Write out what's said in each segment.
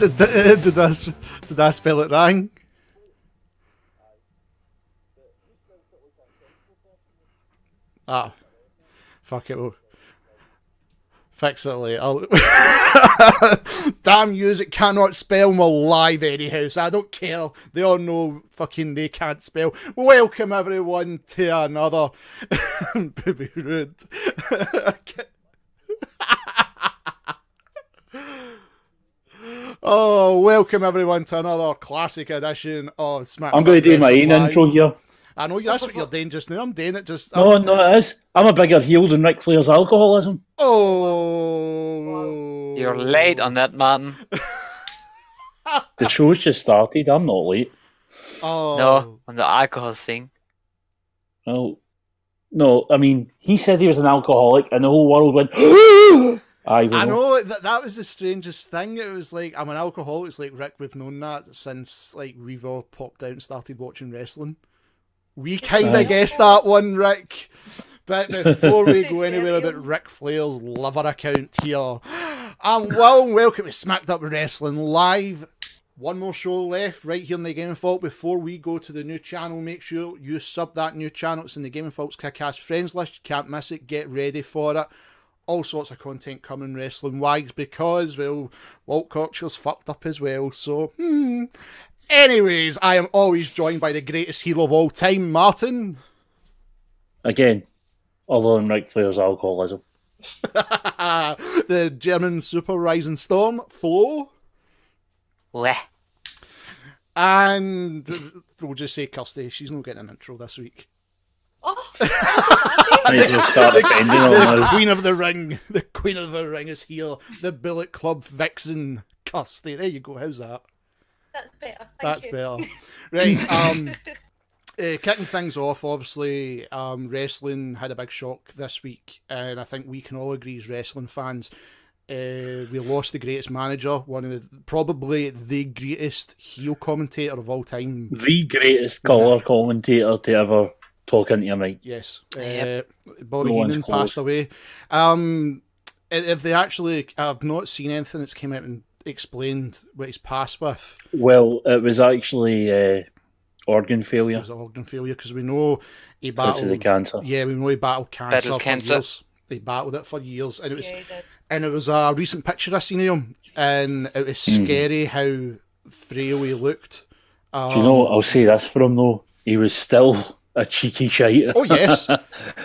Did I spell it wrong? Ah, fuck it. We'll fix it later. Damn yous, it cannot spell. We're live anyhow, so I don't care. They all know fucking they can't spell. Welcome everyone to another Booby Rude. Oh, welcome everyone to another classic edition of SmackDown. I'm going to do my own intro here. I know that's what you're doing just now. I'm doing it just. No, it is. I'm a bigger heel than Ric Flair's alcoholism. Oh, you're late on that, man. The show's just started. I'm not late. Oh no, on the alcohol thing. No, I mean, he said he was an alcoholic, and the whole world went. I know that was the strangest thing. It was like, I'm an alcoholic. It's like, Rick, we've known that since like we've all popped out and started watching wrestling. We kind of guessed that one, Rick. But before we go anywhere about Ric Flair's liver account here, welcome to Smacked Up Wrestling Live. One more show left right here in the Gaming Vault. Before we go to the new channel, make sure you sub that new channel. It's in the Gaming Vault's Kick-Ass Friends list. You can't miss it. Get ready for it. All sorts of content coming wrestling-wise because, well, Walt Coxer's fucked up as well. So, Anyways, I am always joined by the greatest heel of all time, Martin. Again, other than Ric Flair's alcoholism. The German SupRisingStorm, Flo. Weh. And we'll just say Kirsty. She's not getting an intro this week. Oh. The Queen of the Ring. The Queen of the Ring is here. The Bullet Club Vixen, Kirsty. There you go. How's that? That's better. That's better. Right. Kicking things off, obviously, wrestling had a big shock this week, and I think we can all agree as wrestling fans, we lost the greatest manager, probably the greatest heel commentator of all time. The greatest colour commentator to ever talk into your mic. Yes. Bobby Heenan passed away. If they actually, I've not seen anything that's came out and explained what he's passed with. Well, it was actually organ failure. It was organ failure because we know he battled the cancer. Yeah, we know he battled cancer for years. He battled it for years, and it was a recent picture I seen of him, and it was scary how frail he looked. Do you know? I'll say this for him though. He was still a cheeky shite. Oh yes,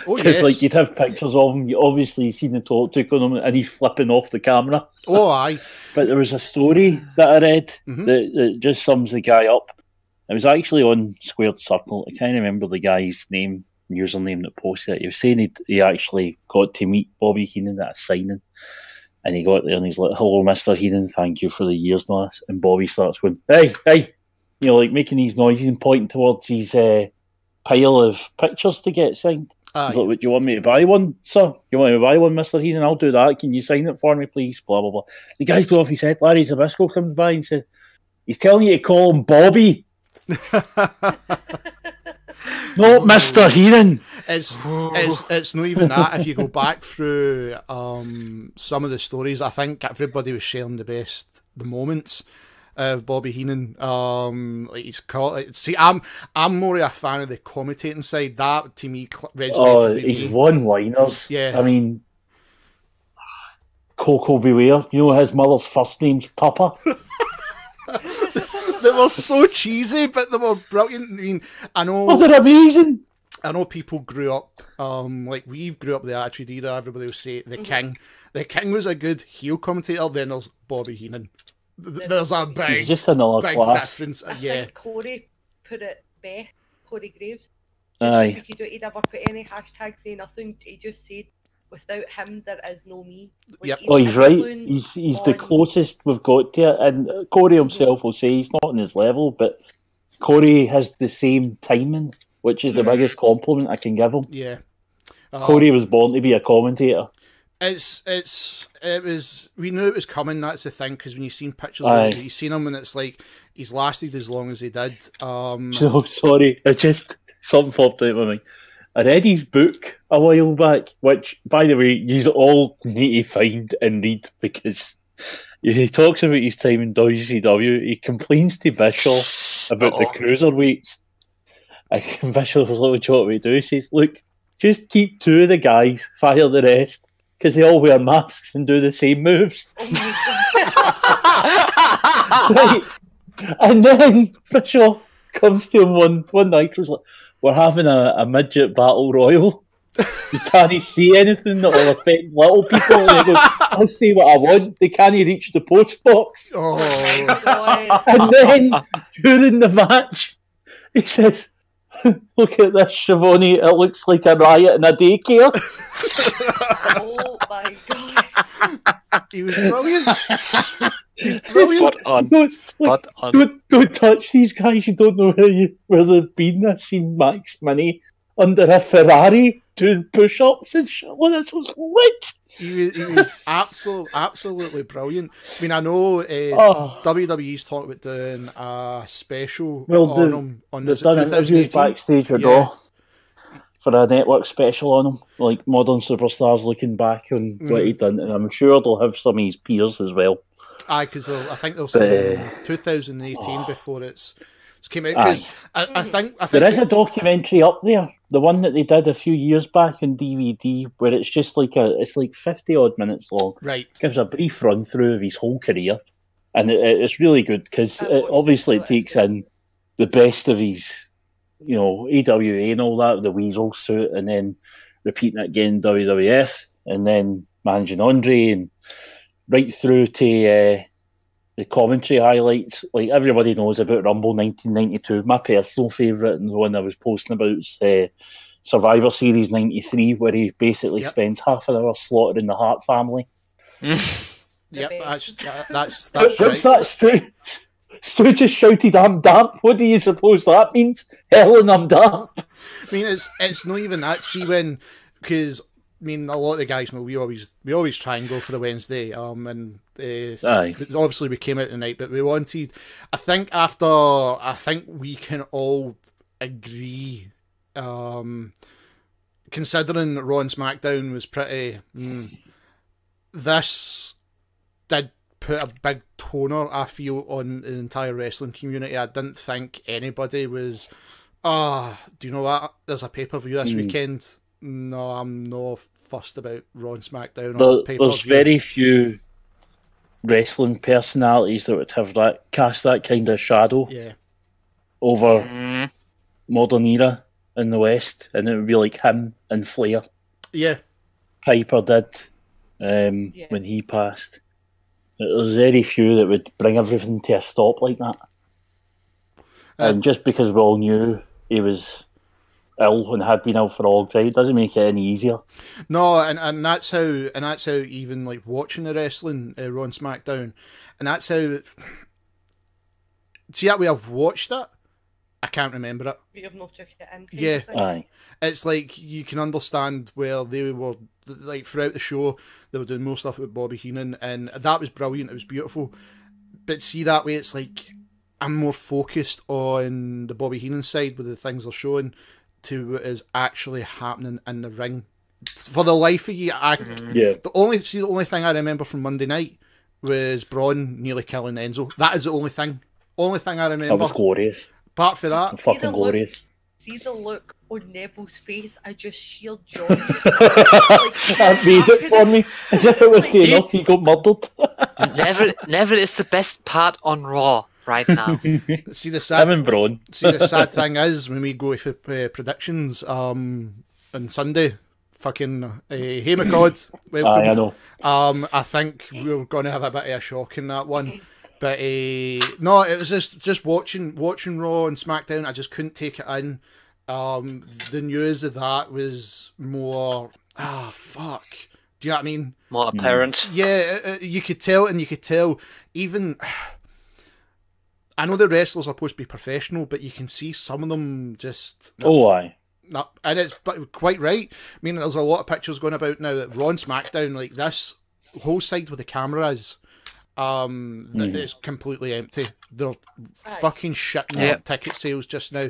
because like you'd have pictures of him. You obviously seen the talk took on him, and he's flipping off the camera. Oh aye. But there was a story that I read that just sums the guy up. It was actually on Squared Circle. I can't remember the guy's name, username that posted it. He was saying he actually got to meet Bobby Heenan at a signing, and he got there and he's like, "Hello, Mr. Heenan, thank you for the years." And Bobby starts going, "Hey," you know, like making these noises and pointing towards his pile of pictures to get signed. He's like, "What, do you want me to buy one, sir? You want me to buy one, Mr. Heenan? I'll do that. Can you sign it for me, please?" Blah, blah, blah. The guy's going off his head. Larry Zbyszko comes by and said, "He's telling you to call him Bobby." Not Mr. Heenan. It's not even that. If you go back through some of the stories, I think everybody was sharing the moments of Bobby Heenan. Like he's called. See, I'm more of a fan of the commentating side. That to me resonates. He's one-liners. Yeah, I mean, Coco Beware. You know his mother's first name's Tupper. They were so cheesy, but they were brilliant. I mean, I know. Oh, they're amazing. I know people grew up, like we've grew up the Attitude Era. Everybody will say the King. The King was a good heel commentator. Then there's Bobby Heenan. There's a big, just another big class. difference. I think Corey put it best. Corey Graves. Aye. If you don't, he'd ever put any hashtags, say nothing. He just said, "Without him, there is no me." Like, yep. Oh, he's right. He's the closest we've got to it. And Corey himself will say he's not on his level, but Corey has the same timing, which is the biggest compliment I can give him. Yeah. Corey was born to be a commentator. We knew it was coming, that's the thing, because when you've seen pictures you've seen him and it's like he's lasted as long as he did. So sorry, something popped out of my mind. I read his book a while back, which, by the way, you all need to find and read because he talks about his time in WCW. He complains to Bischoff about the cruiserweights. And Bischoff was like, "What do you want me to do?" He says, "Look, just keep 2 of the guys, fire the rest, because they all wear masks and do the same moves." Right. And then Bischoff comes to him one night, was like, "We're having a midget battle royal. You can't see anything that will affect little people." And he goes, "I'll say what I want. They can't reach the post box." Oh, And then during the match, he says, "Look at this, Schiavone. It looks like a riot in a daycare." Oh my god. he was brilliant. He's brilliant. Spot on. Don't touch these guys. You don't know where they've been. I've seen Max Minnie under a Ferrari doing push-ups and shit. Well, this was lit. He was absolutely brilliant. I mean, I know WWE's talking about doing a special on him. They've done interviews backstage at Raw for a network special on him, like Modern Superstars, looking back on what he'd done, and I'm sure they'll have some of his peers as well. Aye, because I think they'll say 2018 before it's came out. Because I think there is a documentary up there, the one that they did a few years back on DVD, where it's just like it's like 50 odd minutes long. Right, gives a brief run through of his whole career, and it's really good because obviously it takes in the best of his, AWA and all that, the Weasel suit, and then repeating it again WWF, and then managing Andre, and right through to the commentary highlights. Like everybody knows about Rumble 1992. My personal favourite, and the one I was posting about, is Survivor Series 93, where he basically spends half an hour slaughtering the Hart family. Yep, that's What's right. that, Stu? Stu just shouted, "I'm damp." What do you suppose that means? Helen, I'm damp. I mean, it's not even that. See, because I mean, a lot of the guys know we always try and go for the Wednesday. And obviously we came out tonight, but we wanted. I think we can all agree, considering that Raw and SmackDown was pretty. This did put a big toner, I feel, on the entire wrestling community. I didn't think anybody was. Do you know what? There's a pay-per-view this weekend. No, I'm not fussed about Raw and SmackDown or pay-per-view. There's very few wrestling personalities that would have cast that kind of shadow over modern era in the West, and it would be like him and Flair. Yeah, Piper did when he passed. There's very few that would bring everything to a stop like that. And just because we all knew he was ill and had been ill for a long time, it doesn't make it any easier. No, and that's how even like watching the wrestling, Raw and SmackDown, and that's how. See, that way I've watched it, I can't remember it. You have not took it in. Yeah, aye. It's like you can understand where they were, like throughout the show, they were doing more stuff with Bobby Heenan, and that was brilliant. It was beautiful. But see, that way it's like I'm more focused on the Bobby Heenan side with the things they're showing to what is actually happening in the ring. For the life of you, the only thing I remember from Monday night was Braun nearly killing Enzo. That is the only thing. Only thing I remember. That was glorious. Apart from that, fucking glorious. See the look on Neville's face? I just sheer joy. That made it for me. As if it was enough, he got murdered. Neville is the best part on Raw right now. See the sad thing is when we go for predictions on Sunday, fucking hey McCod, welcome. I know. I think we're going to have a bit of a shock in that one. But no, it was just watching Raw and SmackDown. I just couldn't take it in. The news of that was more. Fuck. Do you know what I mean? More apparent. Yeah, you could tell, and you could tell even. I know the wrestlers are supposed to be professional, but you can see some of them just. Aye. No, and it's quite right. I mean, there's a lot of pictures going about now that Raw and SmackDown, like this whole side where the camera is. It's completely empty. They're fucking shitting up ticket sales just now.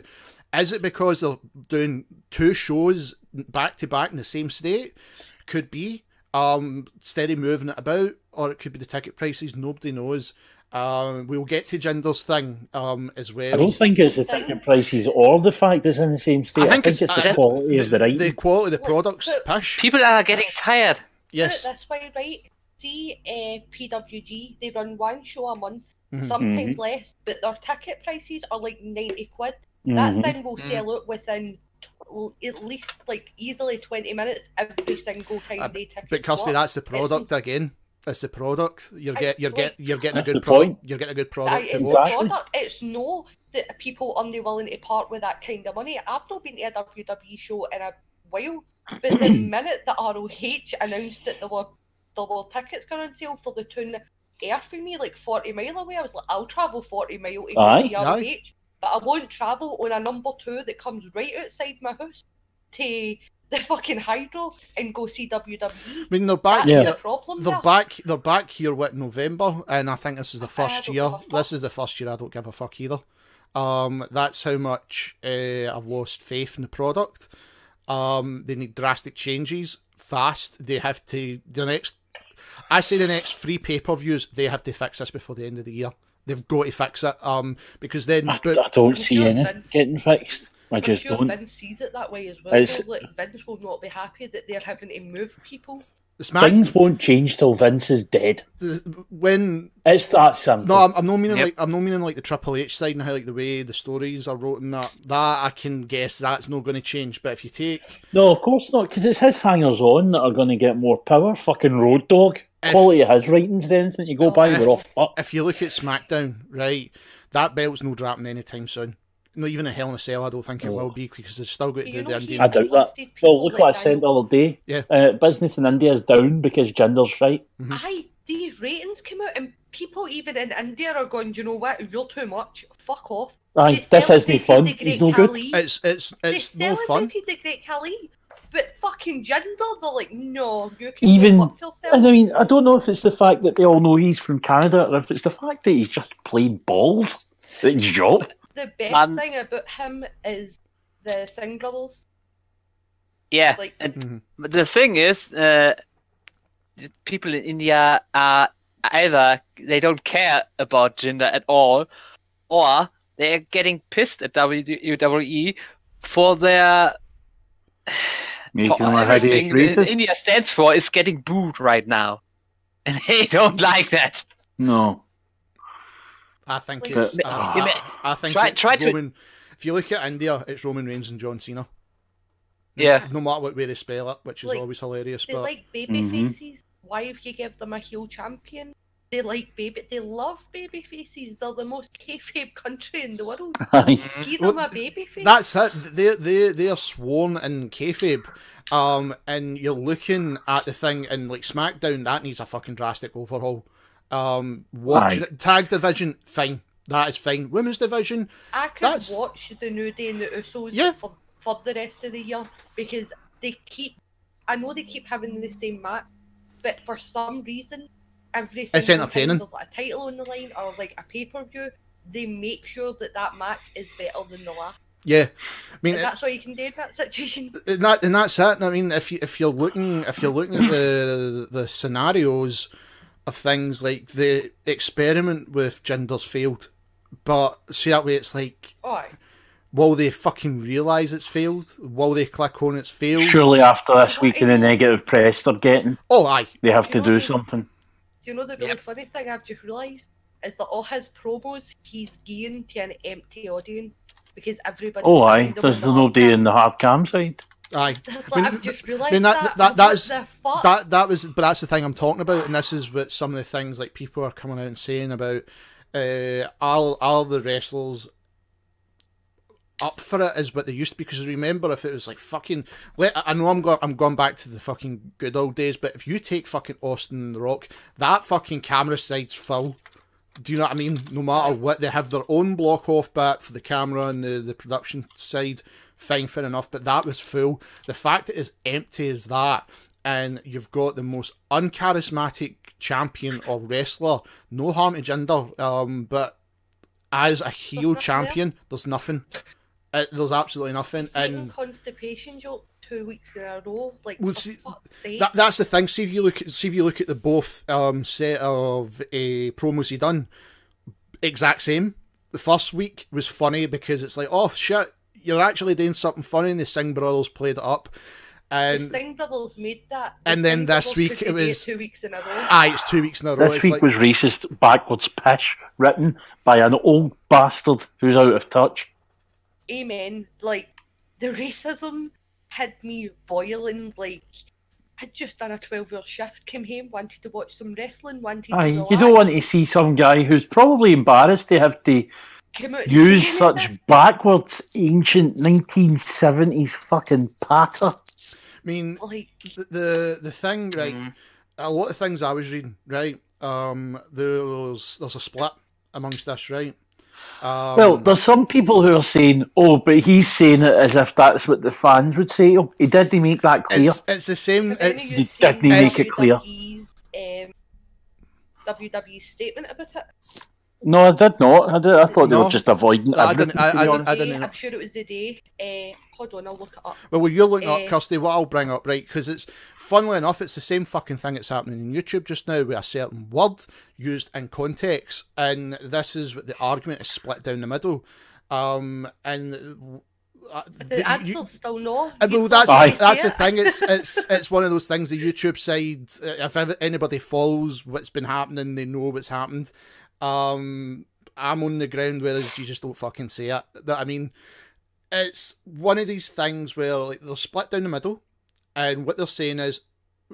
Is it because they're doing two shows back to back in the same state? Could be. steady moving it about, or it could be the ticket prices. Nobody knows. We'll get to Jinder's thing as well. I don't think it's the ticket prices or the fact it's in the same state. I think it's the quality of the writing. The quality of the product's pish. People are getting tired. Yes. Put it this way, right? See, PWG, they run one show a month, sometimes less, but their ticket prices are like 90 quid. That thing will sell out within at least like easily 20 minutes every single time they ticket. But Kirsty, that's the product again. It's the product. You're getting a That's good the product. point. You're getting a good product to It's watch. product. It's no that people are unwilling to part with that kind of money. I've not been to a WWE show in a while, but the minute that ROH announced that there were tickets going on sale for the tune air for me, like 40 mile away, I was like, I'll travel 40 mile to go see ROH, but I won't travel on a number 2 that comes right outside my house to the fucking Hydro and go see WWE. I mean, they're back That's here. the problem They're there. back. They're back here with November, and I think this is the first don't year. give a fuck. This is the first year I don't give a fuck either. That's how much I've lost faith in the product. They need drastic changes fast. They have to the next 3 pay-per-views. They have to fix this before the end of the year. They've got to fix it. Because then I don't see anything getting fixed. I just don't. Vince sees it that way as well. Like, Vince will not be happy that they're having to move people. Things won't change till Vince is dead. When it's that simple. No, I'm not meaning like the Triple H side and how like the way the stories are wrote and that I can guess that's not going to change. But if you take of course not, because it's his hangers on that are going to get more power. Fucking Road Dogg. Quality of his writings, then anything you go by, we're all fucked. If you look at SmackDown, right, that belt's no dropping anytime soon. Not even a Hell in a Cell, I don't think it will be, because they've still got to do the Indian. I doubt that. Well, look what I said the other day. Yeah. Business in India is down because Jinder's right. Aye, these ratings come out and people even in India are going, do you know what, you're too much, fuck off. Aye, this isn't fun, he's no good. It's no fun. They celebrated the Great Khali, but fucking Jinder, they're like, no, you can Even, go fuck yourself. and I mean, I don't know if it's the fact that they all know he's from Canada or if it's the fact that he's just played balls at his job. The best thing about him is the Singh brothers. Yeah, Like, but the thing is, people in India are either they don't care about gender at all, or they're getting pissed at WWE for their everything India stands for is getting booed right now, and they don't like that. No. I think Like, it's. I think Roman. If you look at India, it's Roman Reigns and John Cena. Yeah. No matter what way they spell it, which is Like, always hilarious. they But like baby faces. Why if you give them a heel champion? They love baby faces. They're the most kayfabe country in the world. Give them a baby face. That's it. They are sworn in kayfabe. And you're looking at the thing in like SmackDown, that needs a fucking drastic overhaul. Watching it, tag division, fine. That is fine. Women's division, I could watch the New Day and the Usos for the rest of the year because I know they keep having the same match, but for some reason, every single it's entertaining. time there's like a title on the line or like a pay-per-view, they make sure that match is better than the last. Yeah, I mean that's all you can do in that situation. And that's it. I mean, if you're looking at the scenarios of things, like the experiment with Jinder's failed, but see that way it's like, will they fucking realise it's failed? Will they click on it's failed? Surely after this week and the negative press they're getting, they have to do something. Do you know the really funny thing I've just realised is that all his promos he's gearing to an empty audience because everybody. There's nobody in the hard cam side. I've just realised but that's the thing I'm talking about, and this is what some of the things like people are coming out and saying about are the wrestlers up for it as what they used to be, because remember if it was like fucking, I know I'm going back to the fucking good old days, but if you take fucking Austin and The Rock, that fucking camera side's full. Do you know what I mean? No matter what, they have their own block off bit for the camera and the production side. Fine, fair enough, but that was full. The fact that it's empty as that, and you've got the most uncharismatic champion or wrestler, no harm to Jinder, but as a heel champion, there's nothing. There's absolutely nothing. And constipation joke 2 weeks in a row. Like, Well, for see, fuck's sake. that's the thing. See if you look at the both set of promos he done, exact same. The first week was funny because it's like, oh shit, you're actually doing something funny, and the Singh brothers played it up. And the Singh brothers made that. And then this week it was 2 weeks in a row. it's 2 weeks in a row. This It's week like, was racist backwards pish written by an old bastard who's out of touch. Amen. Like, the racism had me boiling. Like, I'd just done a 12-hour shift, came home, wanted to watch some wrestling, wanted to Aye, relax. you don't want to see some guy who's probably embarrassed to have to Came out use saying such this. backwards ancient 1970s fucking patter. I mean, Like, the thing, right? A lot of things I was reading, right? There's a split amongst this, right? Well, there's some people who are saying, "Oh, but he's saying it as if that's what the fans would say to him." He didn't make that clear. It's the same. have any It's of you He didn't seen make it clear. WWE's statement about it? No, I did not. I thought they No. were just avoiding I everything. didn't- I- to be I didn't- honest. I didn't know. I'm sure it was the day. Hold on, I'll look it up. well, you're looking up, Eh. Kirsty. What I'll bring up, right? Because it's funnily enough, it's the same fucking thing that's happening in YouTube just now with a certain word used in context, and this is what the argument is split down the middle. And The answer's still no. well, You that's can't that's say the it. thing. It's one of those things. The YouTube side, if anybody follows what's been happening, they know what's happened. I'm on the ground, whereas you just don't fucking say it. I mean, it's one of these things where like they're split down the middle, and what they're saying is,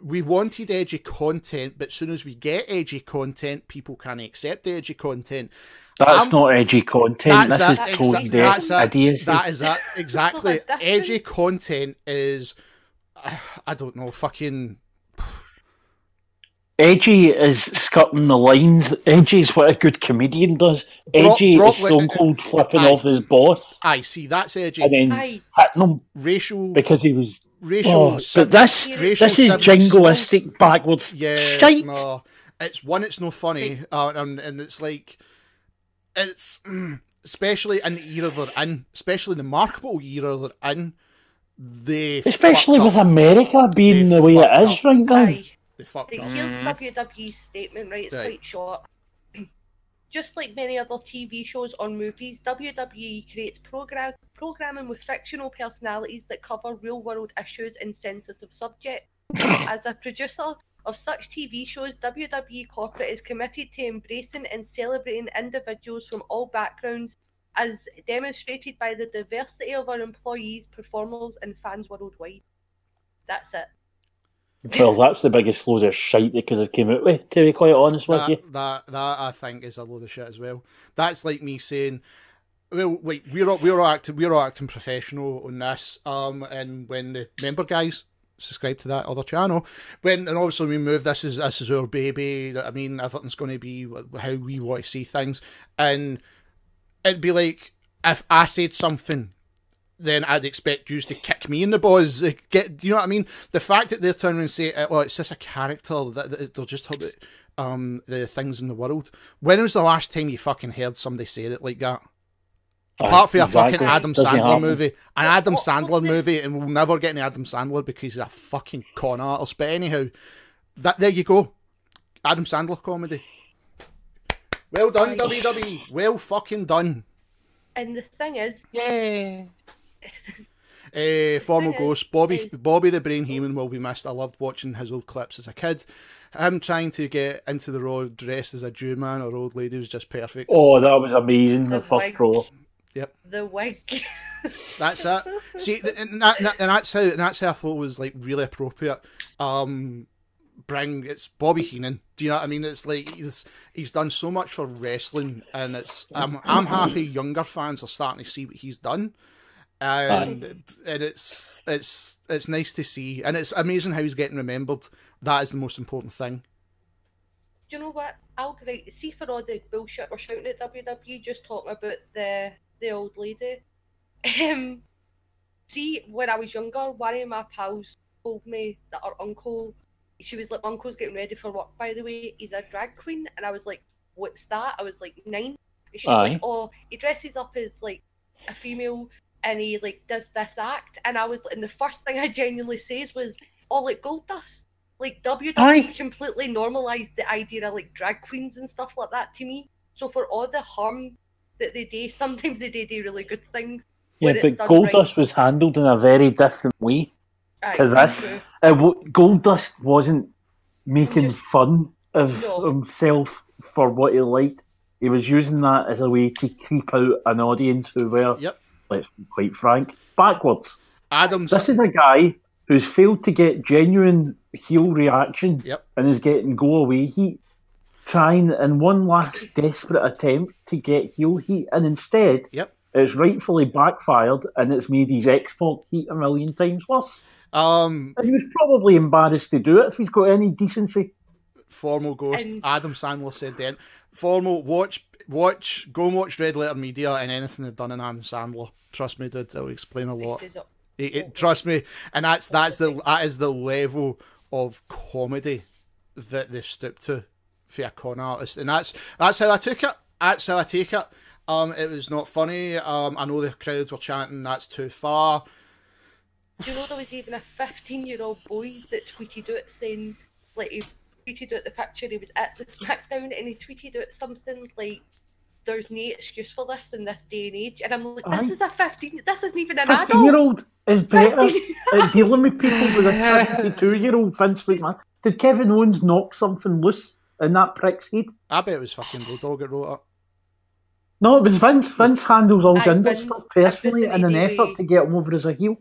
we wanted edgy content, but as soon as we get edgy content, people can't accept the edgy content. That's not edgy content. This That's is it. tone That's deaf it. idiocy. That is it. Exactly. Well, Edgy content is, I don't know, fucking. Edgy is skirting the lines. Edgy is what a good comedian does. Edgy Brock is Stone Cold flipping Aye. off his boss I see. That's edgy. and then Aye. hitting him Racial. because he was. Racial. Oh, but this racial is jingoistic backwards Yeah. shite. No. It's one. It's no funny, and it's like, it's especially in the era they're in, especially the marketable era they're in. They Especially fucked with up. America being They the way it fucked is up. right now. Aye. They fucked Right, up. here's WWE's statement, right? It's Right. quite short. Just like many other TV shows or movies, WWE creates programming with fictional personalities that cover real-world issues and sensitive subjects. As a producer of such TV shows, WWE Corporate is committed to embracing and celebrating individuals from all backgrounds, as demonstrated by the diversity of our employees, performers, and fans worldwide. That's it. Well, that's the biggest load of shite they could have came out with, to be quite honest with you. That I think is a load of shit as well. That's like me saying, well, like we're all acting professional on this. And when the member guys subscribe to that other channel, and obviously we move, this is our baby. I mean, everything's going to be how we want to see things, and it'd be like if I said something, then I'd expect you to kick me in the balls. Do you know what I mean? The fact that they're turning and say, "Oh, it's just a character that they're just the things in the world." When was the last time you fucking heard somebody say it like that? Apart from a fucking Adam Doesn't Sandler happen. movie, an Adam What- Sandler what- movie, and we'll never get any Adam Sandler because he's a fucking con artist. But anyhow, there you go, Adam Sandler comedy. Well done, Aye. WWE. Well fucking done. And the thing is, Yay! Formal thing Ghost, is- Bobby the Brain Heenan will be missed. I loved watching his old clips as a kid. Him trying to get into the role dressed as a Jew man or old lady was just perfect. Oh, that was amazing, the The first wig. row. the wig. That's it. See, and that's how I thought it was like really appropriate. It's Bobby Heenan. Do you know what I mean? It's like he's done so much for wrestling, and I'm happy younger fans are starting to see what he's done, and it's nice to see, and it's amazing how he's getting remembered. That is the most important thing. Do you know what? I'll great see for all the bullshit we're shouting at WWE, just talking about the old lady. See, when I was younger, one of my pals told me that her uncle, she was like, my uncle's getting ready for work, by the way, he's a drag queen, and I was like, what's that? I was like 9. And she's Aye. like, oh, he dresses up as like a female and he like does this act, and and the first thing I genuinely says was, "Oh, like Goldust." Like WWE completely normalized the idea of like drag queens and stuff like that to me. So for all the harm that they do, sometimes they do really good things. Yeah, but Goldust was handled in a very different way to this. Goldust wasn't making fun of himself for what he liked. He was using that as a way to creep out an audience who were, let's be quite frank, backwards. This is a guy who's failed to get genuine heel reaction and is getting go away heat, trying in one last desperate attempt to get heel heat, and instead it's rightfully backfired and it's made his X-Pac heat a million times worse. And he was probably embarrassed to do it if he's got any decency. Formal Ghost, Adam Sandler said then, Formal, go and watch Red Letter Media and anything they've done in Adam Sandler. Trust me, dude, it'll explain a lot. Trust me, and that is the level of comedy that they stooped to for a con artist, and that's how I took it. That's how I take it. It was not funny. I know the crowd were chanting, "That's too far." Do you know there was even a 15-year-old boy that tweeted out saying, like, he tweeted out the picture, he was at the SmackDown, and he tweeted out something like, "There's no excuse for this in this day and age," and I'm like, this isn't even an adult. 15-year-old is better at dealing with people with a 72-year-old Vince McMahon. Did Kevin Owens knock something loose in that prick's head? I bet it was fucking Bulldog that wrote it. No, it was Vince. Vince handles all gender stuff personally in an effort to get him over as a heel.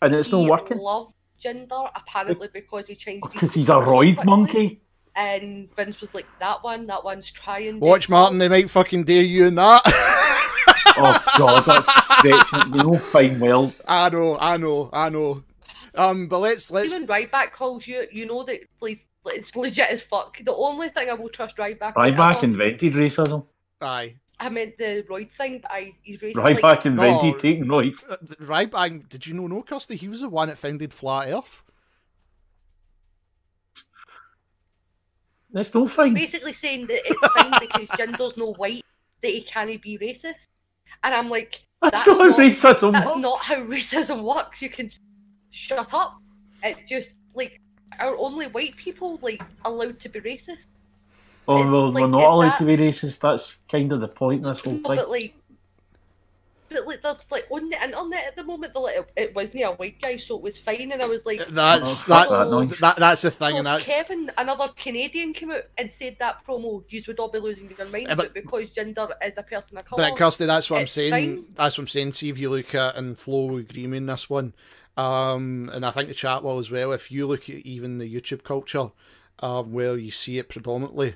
And it's not working. He loved Jinder, apparently, because he changed his... Because he's a roid monkey. And Vince was like, that one's trying... Watch, Martin, they might fucking dare you in that. Oh, God, that's stretching. You know fine well. I know. But let's... Even Ryback calls you, you know that it's legit as fuck. The only thing I will trust Ryback... Ryback invented racism. Aye. I meant the roid thing, but he's racist. Ryback invented taking roids. Ryback, did you know, Kirsty? He was the one that founded Flat Earth. That's no fine. Basically saying that it's fine because Jinder's no white, that he can't be racist. And I'm like, that's not how racism works. That's not how racism works. You can shut up. It just, like, are only white people, like, allowed to be racist? Oh, well, we're not allowed to be racist. That's kind of the point in this whole thing. But there's like on the internet at the moment, it wasn't a white guy, so it was fine. And I was like, that's the thing. And that's Kevin, another Canadian, came out and said that promo, you would all be losing your mind, but because Jinder is a person of colour. But Kirsty, that's what I'm saying. Fine. That's what I'm saying. See if you look at, and Flo will agree me in this one. And I think the chat will as well. If you look at even the YouTube culture, where you see it predominantly.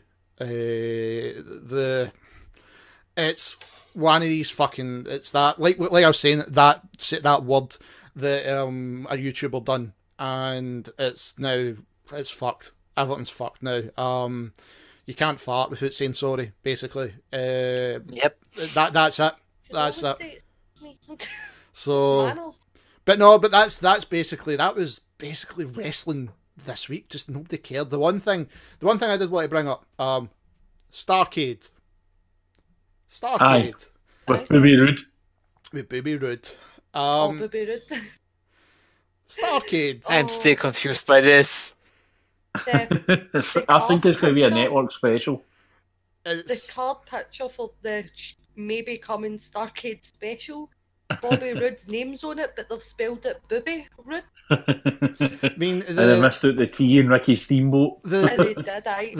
It's one of these fucking, it's that like I was saying, that word that a YouTuber done, and it's fucked. Everything's fucked now. You can't fart without saying sorry, basically. Yep. That's it. So, but that was basically wrestling this week. Just nobody cared. The one thing I did want to bring up, Starcade. Aye. With Booby Rude. Booby Rude. Booby Rude. Starcade. I'm still confused by this. I think it's going to be a network special. The card picture for the maybe coming Starcade special, Bobby Roode's name's on it, but they've spelled it Booby Rude. I mean, and they missed out the T in Ricky Steamboat. The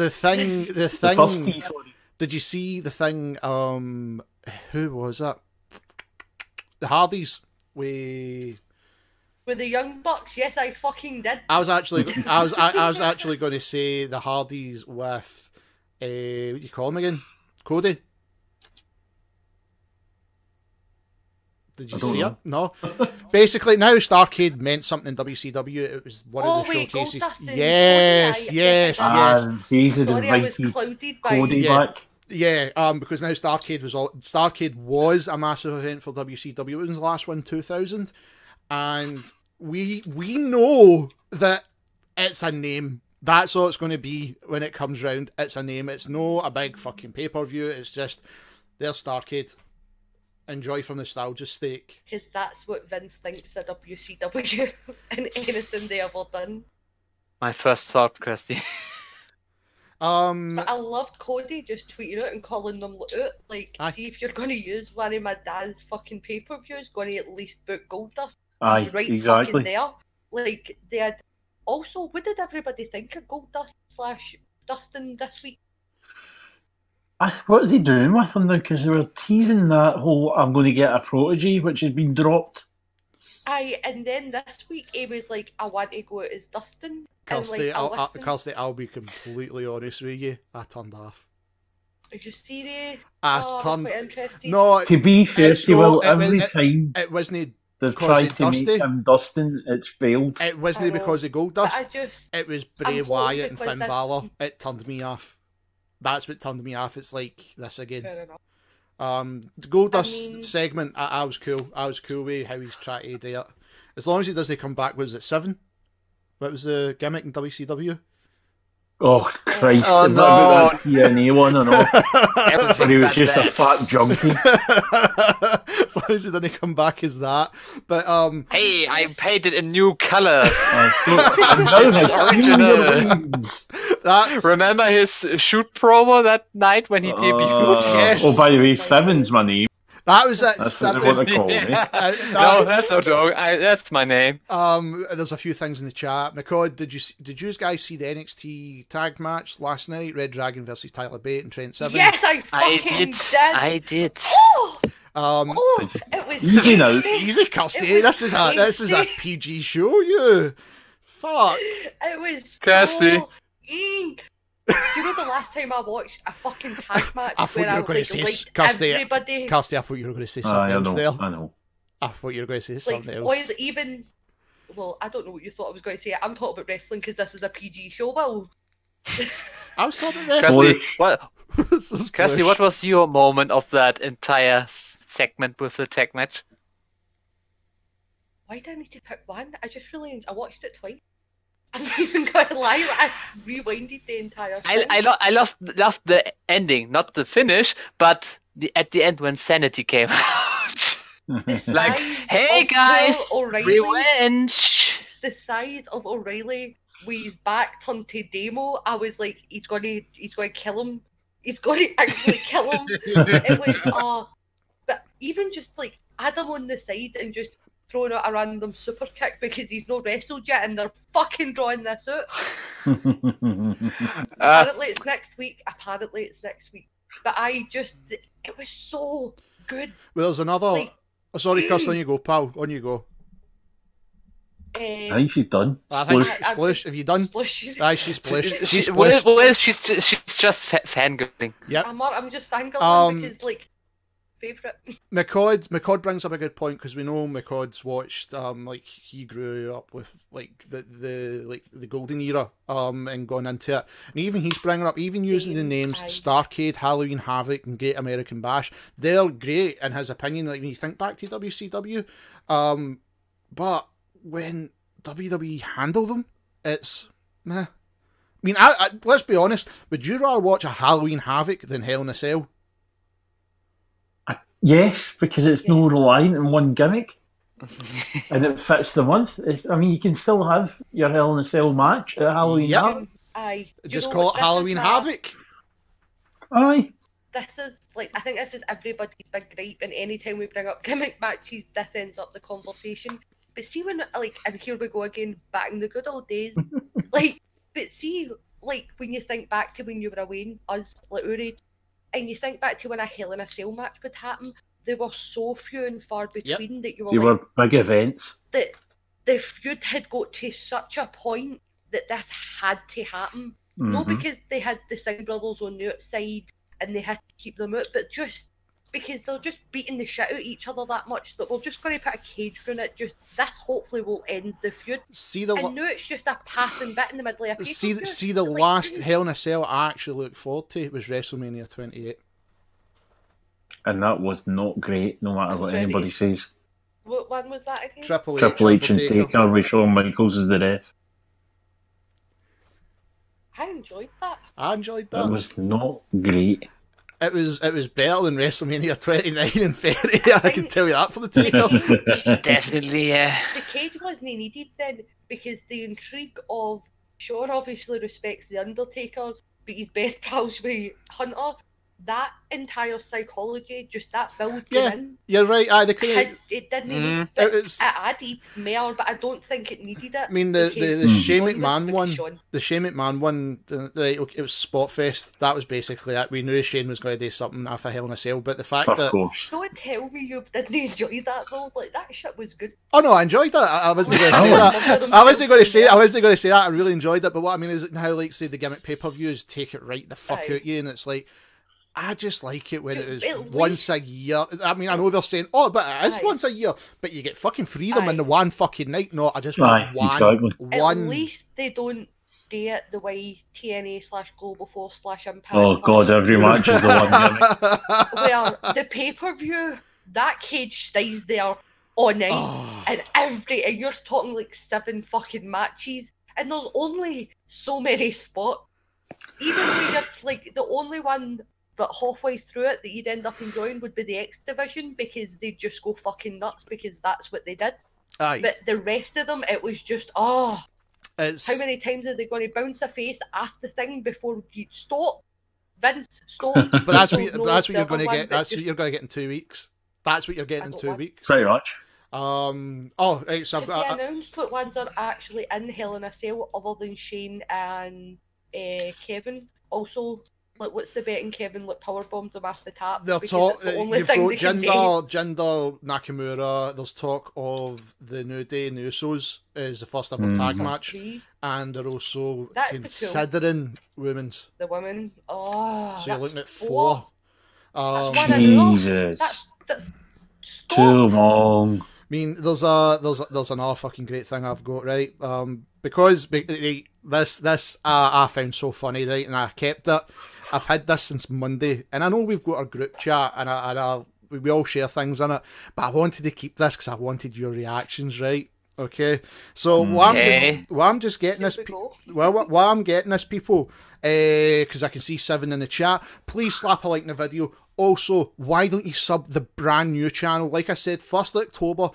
thing. The first T, sorry. Did you see the thing? Who was it? The Hardys. With the Young Bucks. Yes, I fucking did. I was actually going to say the Hardys with what do you call him again? Cody. Did you see it? No. Basically, now Starcade meant something in WCW. It was one of the showcases. Yes. He's invited Cody back. Yeah, because now Starcade was a massive event for WCW. It was the last one, 2000, and we know that it's a name. That's all it's going to be when it comes round. It's a name. It's no a big fucking pay-per-view. It's just there's Starcade. Enjoy for nostalgia's sake. Because that's what Vince thinks of WCW and anything they ever done. My first thought, Kirsty. But I loved Cody just tweeting out and calling them out. Like, Aye. see if you're going to use one of my dad's fucking pay-per-views, going to at least book Goldust. Aye, He's right exactly. fucking there. Like, they had... Also, what did everybody think of Goldust / Dustin this week? What are they doing with him now? Because they were teasing that whole "I'm going to get a protege," which has been dropped. Aye, and then this week he was like, I want to go out as Dustin. Kirsty, And like, Kirsty, I'll be completely honest with you. I turned off. Are you serious? I turned. Quite interesting. No, To be fair, it's no- every time it wasn't. they've because tried of to make Dusty. him Dustin, it's failed. It I wasn't know. because of But Goldust. I just... It was Bray totally Wyatt and because Finn that's- Balor. It turned me off. That's what turned me off. It's like this again. Fair enough. The Goldust I mean- segment, I was cool. I was cool with how he's trying to do it. As long as he doesn't come back, was it 7? What was the gimmick in WCW? Oh Christ! Oh, What about that TNA one and all? Everything Where he was but just a that. fat junkie. As long as he doesn't come back as that. But Hey, I painted a new color. And now This is has original. wings. that Remember his shoot promo that night when he debuted? Yes. Oh, by the way, Seven's my name. that was it. That's Seven. what they call me. No, that's no joke. That's my name. There's a few things in the chat. McCod, did you guys see the NXT tag match last night? Red Dragon versus Tyler Bate and Trent Seven. Yes, I I fucking did. did. I did. Oh, Um, it was Easy now. easy, Kirsty. It was This is a crazy. PG show. You fuck. It was Kirsty. so... You know the last time I watched a fucking tag match I thought where you I were going to like, say liked Kirsty. everybody... Kirsty, I thought you were going to say I something else there. know. I know. I thought you were going to say Like, something or else. even... Well, I don't know what you thought I was going to say. I'm talking about wrestling because this is a PG show, Will. I was talking about wrestling. Kirsty, what? This is Kirsty, bush. what was your moment of that entire segment with the tag match? Why did I need to pick one? I just really... I watched it twice. I'm not even going to lie. I rewinded the entire thing. I loved the ending, not the finish, but at the end when Sanity came out. The Like, size hey of guys, Bill O'Reilly, revenge! the size of O'Reilly with his back turned to Demo, I was like, he's going to kill him. He's going to actually kill him. It was, but even just like Adam on the side and just throwing out a random super kick because he's not wrestled yet and they're fucking drawing this out. Apparently it's next week. But it was so good. Well, there's another. Like- Sorry, Kirsty, on you go, pal. On you go. I think she's done. I think Sploosh. Splish. Have you done? Splush. Aye, she's splished. She's Well, splished. she's just fangirling. Yep. I'm just fangirling because like favourite. McCod brings up a good point because we know McCod's watched like he grew up with like the golden era and gone into it, and even he's bringing up using the names Aye. Starcade, Halloween Havoc, and Great American Bash. They're great in his opinion. Like when you think back to WCW, but when WWE handle them, it's meh. I mean, I let's be honest. Would you rather watch a Halloween Havoc than Hell in a Cell? Yes, because it's no reliant on one gimmick. And it fits the month. You can still have your Hell in a Cell match at Halloween. Yep. Havoc. Aye. Do you Just know call what, it Halloween Havoc. Aye. This is like I think this is everybody's big gripe, and anytime we bring up gimmick matches, this ends up the conversation. But see when and here we go again, back in the good old days. But see when you think back to when you were away, us our age, and you think back to when a Hell in a Cell match would happen, they were so few and far between that you were They were big events. that the feud had got to such a point that this had to happen. Not Mhm. because they had the Singh brothers on the outside and they had to keep them out, but just because they're just beating the shit out of each other that much that we're just going to put a cage around it. Just this hopefully will end the feud. See the And now it's just a passing bit in the middle of a see the last Hell in a Cell I actually look forward to was WrestleMania 28. And that was not great, no matter what anybody says. What one was that again? Triple H, Triple H and Undertaker. Taker with Shawn Michaels as the ref. I enjoyed that. I enjoyed That that. was not great It was better than WrestleMania 29 in February. I can tell you that for the takeover. Definitely, yeah. The cage wasn't needed then because the intrigue of Shawn obviously respects the Undertaker, but he's best pals with Hunter. That entire psychology, just that build Yeah, in. you're right. They couldn't. It didn't need It it. was- It added more, but I don't think it needed it. I mean, the because Shane Shawn was McMahon fucking one, Shawn. the Shane McMahon one, right? Okay, it was Spotfest. That was basically it. We knew Shane was going to do something after Hell in a Cell, but the fact Of that course. Don't tell me you didn't enjoy that though. Like that shit was good. oh no, I enjoyed that. I wasn't going to Oh. say that. I wasn't going to say. I wasn't going to say that. I really enjoyed that. But what I mean is how, like, say the gimmick pay-per-views take it right the fuck Aye. out you, and it's like. I just like it when it is At once a year. I mean, I know they're saying, "Oh, but it is Aye. once a year," but you get fucking three of them in Aye. the one fucking night. No, I just Aye, want one. exactly. At One. least they don't do it the way TNA/Global Force/Impact. Oh god, every match is the one gimmick. Where the pay-per-view, that cage stays there all night, Oh. and you're talking like 7 fucking matches, and there's only so many spots. Even when you're like the only one that halfway through it that you'd end up enjoying would be the X division because they'd just go fucking nuts because that's what they did. Aye. But the rest of them, it was just It's, how many times are they going to bounce a face off the thing before you stop? Vince, stop. but that's what, No, that's what the you're other going to one get. that That's just- what you're going to get in 2 weeks. That's what you're getting in don't 2 want- weeks. Pretty much. Oh, right. So I've Have they got. announced what ones are actually in Hell in a Cell other than Shane and Kevin? Also, like, what's the betting Kevin like power bombs them off the top? They'll because talk. it's the only You've thing got they can do. Jinder Nakamura. There's talk of the New Day and the Usos as the first ever tag match, See, and they're also That'd be cool. considering women's. the women. Oh, So you're that's looking at 4. four. That's one enough. Jesus. That's stop. Too long. I mean, there's another fucking great thing I've got, right? Because this I found so funny, right, and I kept it. I've had this since Monday, and I know we've got our group chat, and we all share things in it, but I wanted to keep this because I wanted your reactions, right? Okay, so Okay. while I'm just getting this, Here we go. while I'm getting this, people, because I can see 7 in the chat, please slap a like in the video. Also, why don't you sub the brand new channel? Like I said, 1st of October,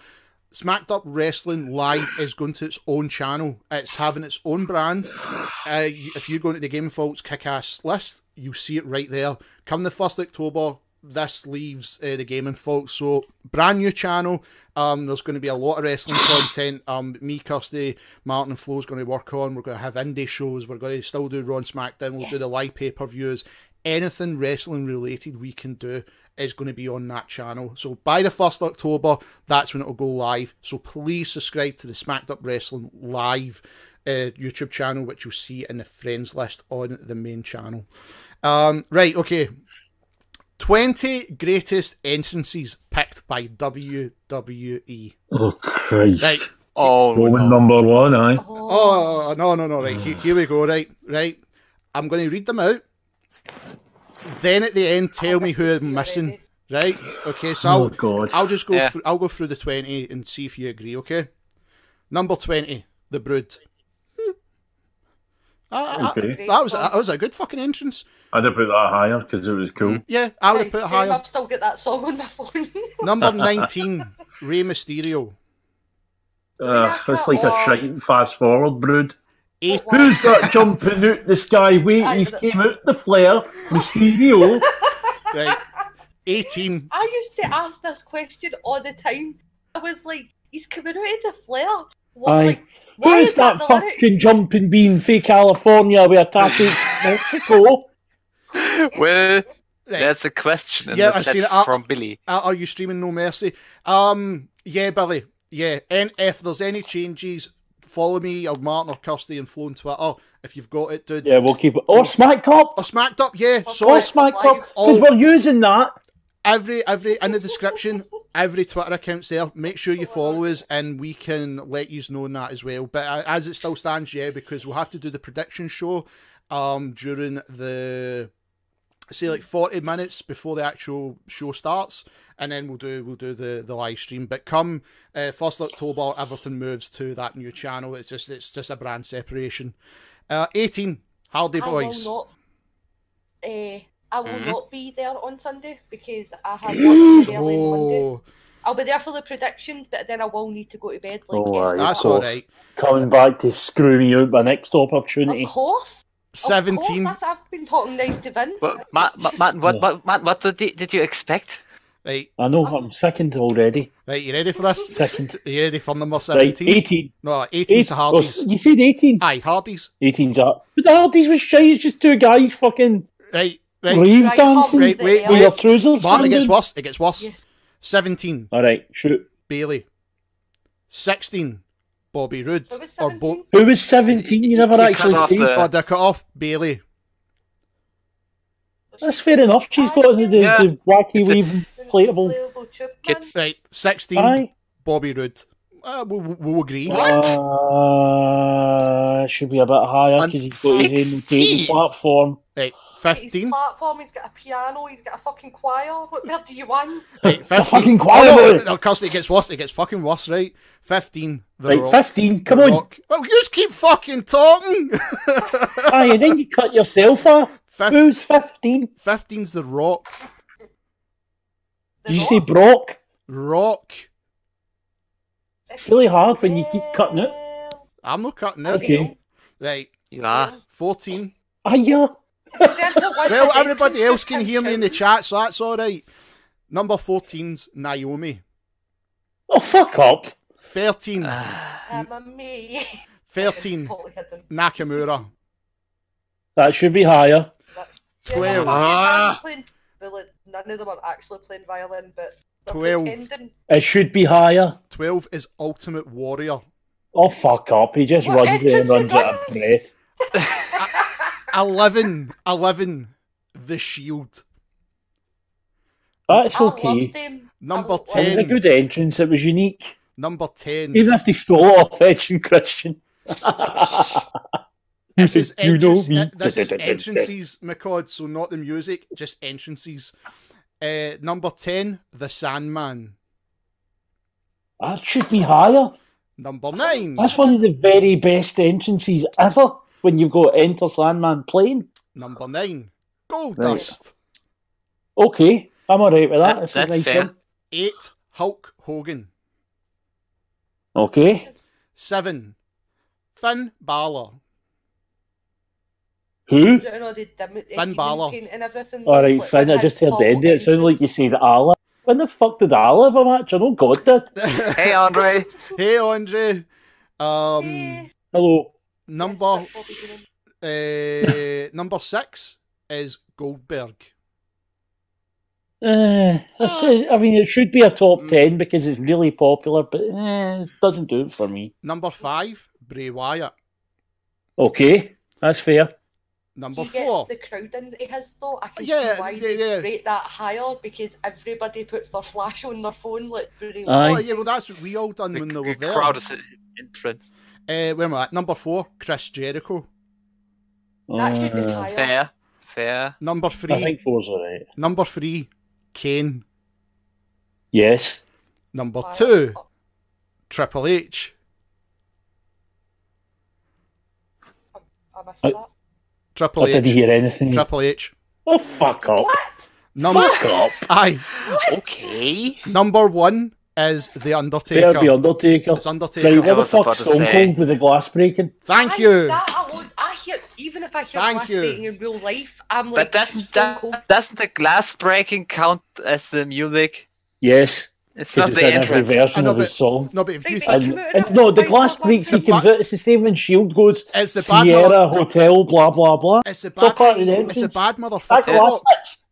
Smacked Up Wrestling Live is going to its own channel. It's having its own brand. If you go into the Game Faults Kick-Ass list, you see it right there. Come the 1st of October, this leaves the Gaming Faults. So, brand new channel. There's going to be a lot of wrestling content. Me, Kirsty, Martin and Flo's going to work on. We're going to have indie shows. We're going to still do Raw and SmackDown. We'll do the live pay-per-views. Anything wrestling related we can do is going to be on that channel. So by the 1st of October, that's when it'll go live. So please subscribe to the Smacked Up Wrestling Live YouTube channel, which you'll see in the friends list on the main channel. Right, okay. 20 greatest entrances picked by WWE. Oh Christ. Right. Oh, Roman no. number 1, aye. Oh, no. Right, here we go. Right. I'm going to read them out. Then at the end, tell me who I'm missing. Right? Okay, so Oh god. I'll just go. Yeah. I'll go through the 20 and see if you agree. Okay. Number 20, the Brood. Okay. That was a good fucking entrance. I'd have put that higher because it was cool. Yeah, I would have put it higher. I've still got that song on my phone. Number 19, Rey Mysterio. It's like a shite fast forward brood. Eight, Who's that jumping out the skyway? He's came out the flare. Mysterio. right. 18. I used to ask this question all the time. I was like, he's coming out of the flare. What, Aye. like, why Who's is that that the lyric? fucking jumping bean for California with a tattoo from Mexico? Well, Right. that's a question in Yeah, the I've seen chat it. from Billy. Are you streaming No Mercy? Yeah, Billy. Yeah, and if there's any changes, follow me or Martin or Kirsty and Flo on Twitter if you've got it, dude. Yeah, we'll keep it. Or Smacked Up. Or Smacked Up, yeah. Or So Or Smacked Up. Because Oh. we're using that. every in the description, every Twitter account's there. Make sure you follow us, and we can let you know that as well. But as it still stands, yeah, because we'll have to do the prediction show during the, say, like 40 minutes before the actual show starts, and then we'll do the live stream. But come 1st of October, everything moves to that new channel. It's just a brand separation. 18, Hardy Boys. I will not I will not be there on Sunday because I have work early on Monday. Oh, I'll be there for the predictions, but then I will need to go to bed. Like, Oh, aye, that's of course. alright. Coming back to screw me out my next opportunity. Of course. 17. Of course, I've been talking nice to Vince. But Martin, what did you expect? Right, I know, I'm second already. right, you ready for this? Second. Are you ready for number Right, 17? 18. No, 18's the Hardys. Oh, you said 18? Aye, Hardys. 18's up. But the Hardys was shy, it's just two guys fucking Right. rave Right, dancing Right, wait, with your trousers. Martin, it gets down. worse. It gets worse. Yes. 17, Alright, shoot. Bailey. 16, Bobby Roode. Who was Or 17? Who was 17? You never You actually cut off seen. the- Oh, they cut off Bailey. That's fair enough. She's got the Yeah. wacky It's a- wave inflatable. Inflatable tube Kids. man. Right, 16, Aye. Bobby Roode. We'll agree. Should be a bit higher because he's got his own 16. rotating platform. Right, His 15. platform, he's got a piano, he's got a fucking choir. What more do you want? Right, 15. The fucking choir, Oh, boy. no, Kirsty, it gets worse. It gets fucking worse, right? 15, The Right, Rock. 15. Come The on. Rock. Well, you just keep fucking talking. Aye, and then you cut yourself off. Fif- Who's 15? 15's The Rock. Did you say Brock? Rock. It's really hard when you keep cutting it. I'm not cutting it. Okay. Right, You are. 14. Yeah. Well, everybody else can hear me in the chat, so that's alright. Number 14's Naomi. Oh, fuck up. 13, Me. 13, Totally hidden. Nakamura. That should be higher. 12. Well, none of them are actually playing violin, but they're 12. pretending. It should be higher. 12 is Ultimate Warrior. Oh, fuck up. He just What runs there and runs entrance out of he breath. 11, The Shield. That's I okay. loved them. Number I It was a 10. good entrance. It was unique. Number 10. Even if they stole it off Edge and Christian. This is, You know entrance, me. this is entrances, McCod, so not the music, just entrances. Number 10, The Sandman. That should be higher. Number 9, That's one of the very best entrances ever when you've got Enter Sandman playing. Number 9, Gold Right. Dust. Okay, I'm alright with that. That's a That's nice fair. one. 8, Hulk Hogan. Okay. 7, Finn Balor. Who? You know, the Finn Balor. and everything. Alright, like, Finn, I with just his heard the end of it. It sounded tall like you said Allah. When the fuck did Allah have a match? I know God did. Hey, Andre. Hey, Andre. entrance. Hello. Number Yes, Bobby Heenan. number 6 is Goldberg. I mean, it should be a top 10 because it's really popular, but it doesn't do it for me. Number 5, Bray Wyatt. Okay, that's fair. Number He 4, gets the crowd in that he has though. I can Yeah, see why yeah, they yeah. rate that higher because everybody puts their flash on their phone like pretty Aye. oh yeah, well that's what we all done when they were there. Crowd is entrance. Where am I at? Number 4, Chris Jericho. That should be Uh, higher. Fair. Number I 3, think four's alright. number 3, Kane. Yes. Number Why? 2, Oh, Triple H. I missed that. Triple I didn't H. hear anything. Triple H. Oh, fuck up. What? Number Fuck up. Aye. Okay. Number 1 is The Better be Undertaker. Undertaker. It's Undertaker. Right, what the was about fuck's to Stone say. Cold with the glass breaking? Thank Aye, you. That alone, I hear, even if I hear Thank glass you. breaking in real life, I'm like, But doesn't Stone Cold. doesn't the glass breaking count as the music? Yes, It's not because it's the in every entrance. version I know, of his but- song. No, but if you Right, think but- And no, the glass breaks, he comes out, it's the same when Shield goes, it's the bad Sierra mother- Hotel, blah, blah, blah. it's the It's all bad, part of the it's the entrance. bad That motherfucker glass, walk.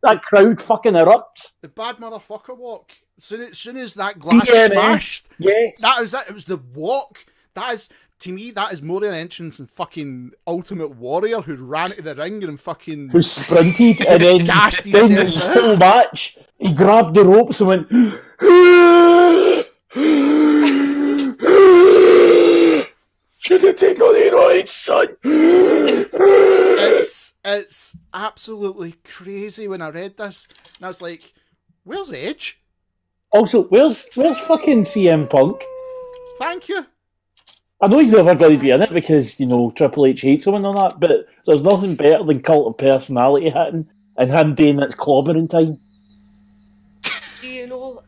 that crowd fucking erupts. The bad motherfucker walk. Soon as that glass DMS. smashed, Yes. that was it. It was the walk. That is, to me, that is more an entrance than fucking Ultimate Warrior who ran to the ring and fucking. Who sprinted and then, Gassed then himself his out. whole match, he grabbed the ropes and went, should have taken on heroics, son. It's absolutely crazy when I read this. And I was like, where's Edge? Also, where's fucking CM Punk? Thank you. I know he's never going to be in it because, you know, Triple H hates him and all that, but there's nothing better than Cult of Personality hitting and him doing its clobbering time. Do you know?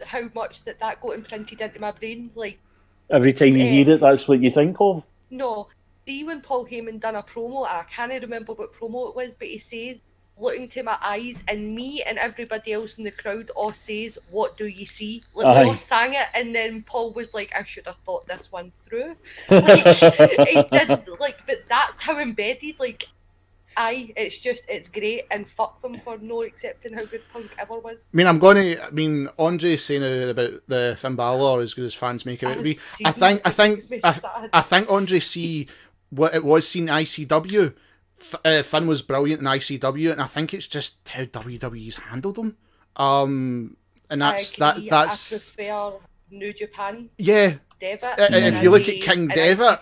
How much that got imprinted into my brain? Like Every time you hear it, that's what you think of. no. See when Paul Heyman done a promo, I can't remember what promo it was, but he says, "Look into my eyes," and me and everybody else in the crowd all says, "What do you see?" Like we all sang it, and then Paul was like, "I should have thought this one through." Like, he did, like, but that's how embedded. Like, it's great, and fuck them for no accepting how good Punk ever was. I mean, Andre's saying about the Finn Balor as good as fans make it out to be. I think Andre see what it was seen in ICW. Finn was brilliant in ICW, and I think it's just how WWE's handled him. And that's I prefer New Japan. Yeah. Devitt, if you look at King Devitt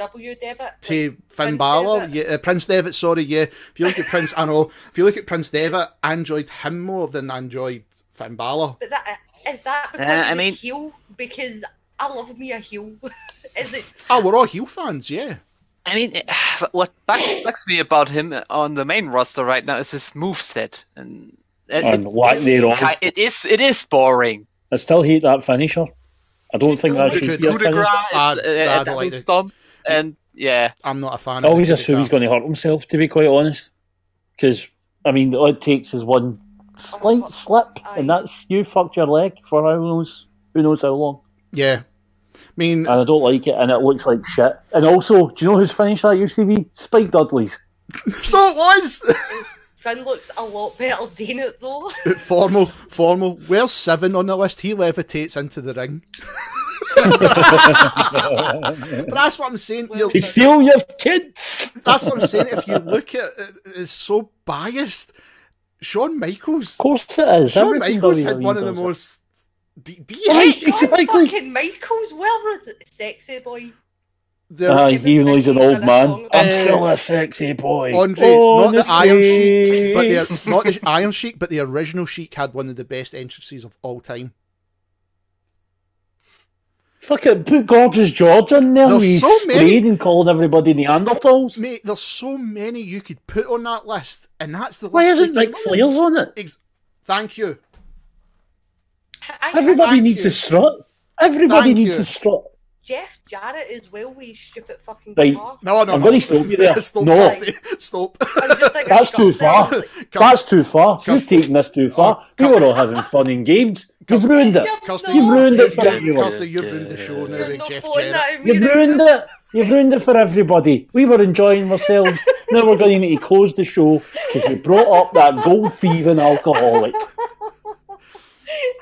to Finn Balor, Prince Devitt. Sorry, yeah. If you look at Prince, If you look at Prince Devitt, I enjoyed him more than I enjoyed Finn Balor. But is that because he's a heel? Because I love me a heel. Is it? Oh, we're all heel fans, yeah. I mean, what bugs me about him on the main roster right now is his moveset, and it is boring. I still hate that finisher. I don't think that should be a finisher. I don't like stomp, and yeah, I'm not a fan. I always assume he's going to hurt himself, to be quite honest, because I mean, all it takes is one slight slip, and that's you fucked your leg for who knows how long. Yeah. I mean, and I don't like it, and it looks like shit. And also, do you know whose finisher that used to be? Spike Dudley's. So it was! Finn looks a lot better doing it, though. Formal. Where's 7 on the list? He levitates into the ring. But that's what I'm saying. To steal your kids! That's what I'm saying. If you look at it, it's so biased. Shawn Michaels. Of course it is. Shawn Michaels had one of the most... Exactly. Fucking Michaels, where was it? Sexy boy. Even though he's an old man, I'm still a sexy boy. Andre, not the Iron Sheik, but not the Iron Sheik, but the original Sheik had one of the best entrances of all time. Fuck it, put Gorgeous George in there. There's so many, and calling everybody Neanderthals. Mate, there's so many you could put on that list, and that's the list. Why isn't Ric Flair's on it? Thank you. Everybody needs to strut. Everybody needs to strut. Jeff Jarrett as well with his stupid fucking car. No, I'm going to stop you there. Stop. That's too far. That's too far. You've taken this too far. We were all having fun in games. You've ruined it. You've ruined it for everyone. Kirsty, you've ruined the show now with Jeff Jarrett. You've ruined it. You've ruined it for everybody. We were enjoying ourselves. Now we're going to need to close the show because you brought up that gold-thieving alcoholic.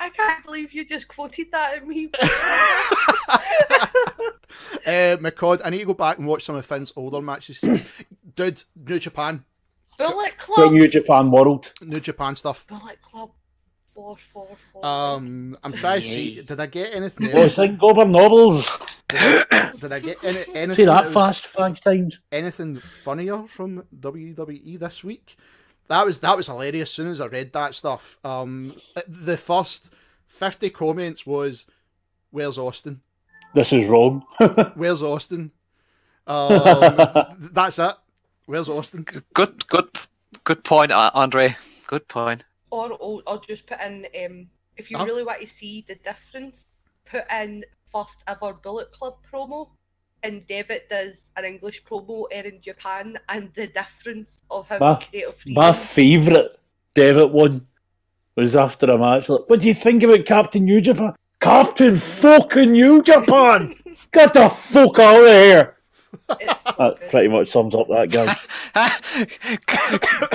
I can't believe you just quoted that at me. McCod, I need to go back and watch some of Finn's older matches. Dude, New Japan. Bullet Club. Get New Japan World. New Japan stuff. Bullet Club. 444. I'm trying to see. Did I get anything else? Oh, St. Gober Novels. Did I get anything? Say that fast 5 times. Anything funnier from WWE this week? That was hilarious. As soon as I read that stuff, the first 50 comments was, "Where's Austin? This is wrong. Where's Austin? That's it. Where's Austin?" Good point, Andre. Good point. Or I'll just put in, if you really want to see the difference, put in first ever Bullet Club promo, and Devitt does an English promo in Japan, and the difference of how creative freedom. My favourite Devitt one was after a match. Like, what do you think about Captain New Japan? Captain fucking New Japan! Get the fuck out of here! That pretty much sums up that guy.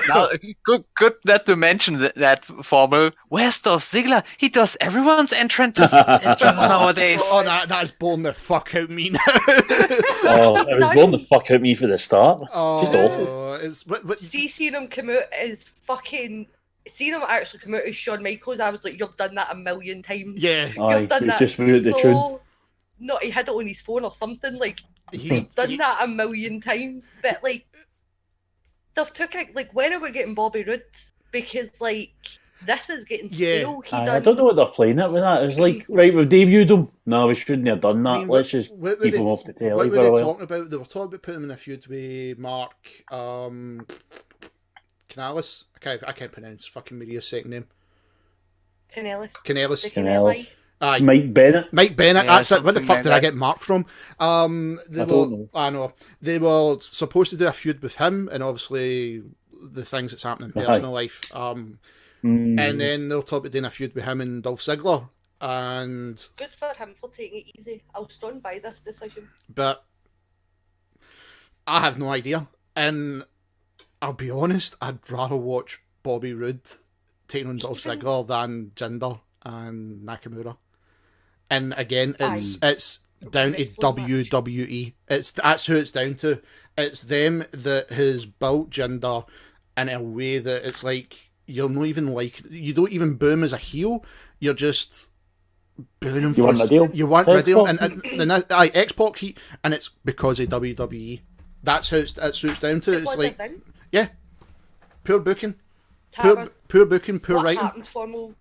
Now, good that to mention that formal. Where's Dolph Ziggler? He does everyone's entrances nowadays. Oh, that's blown the fuck out me now. It was blown the fuck out me for the start. Just awful. Seeing him come out as fucking. Seeing him actually come out as Shawn Michaels, I was like, you've done that a million times. Yeah. You've done that just moved the tune. No, he had it on his phone or something. Like, he's done that a million times. But, like, they've took it, like, when are we getting Bobby Roode? Because, like, this is getting stale. I don't know what they're playing it with that. It's like, right, we've debuted him. No, we shouldn't have done that. I mean, let's just keep him off the telly. What were they talking about? They were talking about putting him in a feud with Mark. Canales. I can't pronounce fucking Maria's second name. Canellis. Canellis. The Canelli. Aye. Mike Bennett. Mike Bennett, Yeah, that's it. Where the fuck something did like I get Mark from? I don't know. I know. They were supposed to do a feud with him, and obviously the things that's happening in personal life. And then they'll talk about doing a feud with him and Dolph Ziggler. And Good for him for taking it easy. I'll stand by this decision. but I have no idea. And I'll be honest, I'd rather watch Bobby Roode taking on Dolph Ziggler than Jinder and Nakamura. And again, it's down to WWE. That's who it's down to. It's them that has built Jinder in a way that it's like you don't even boo him as a heel. You're just booing him. You want Riddle? You want Riddle, and X-Pac heat, and it's because of WWE. That's who it's down to. It's like poor booking, poor booking, poor writing. What happened for me?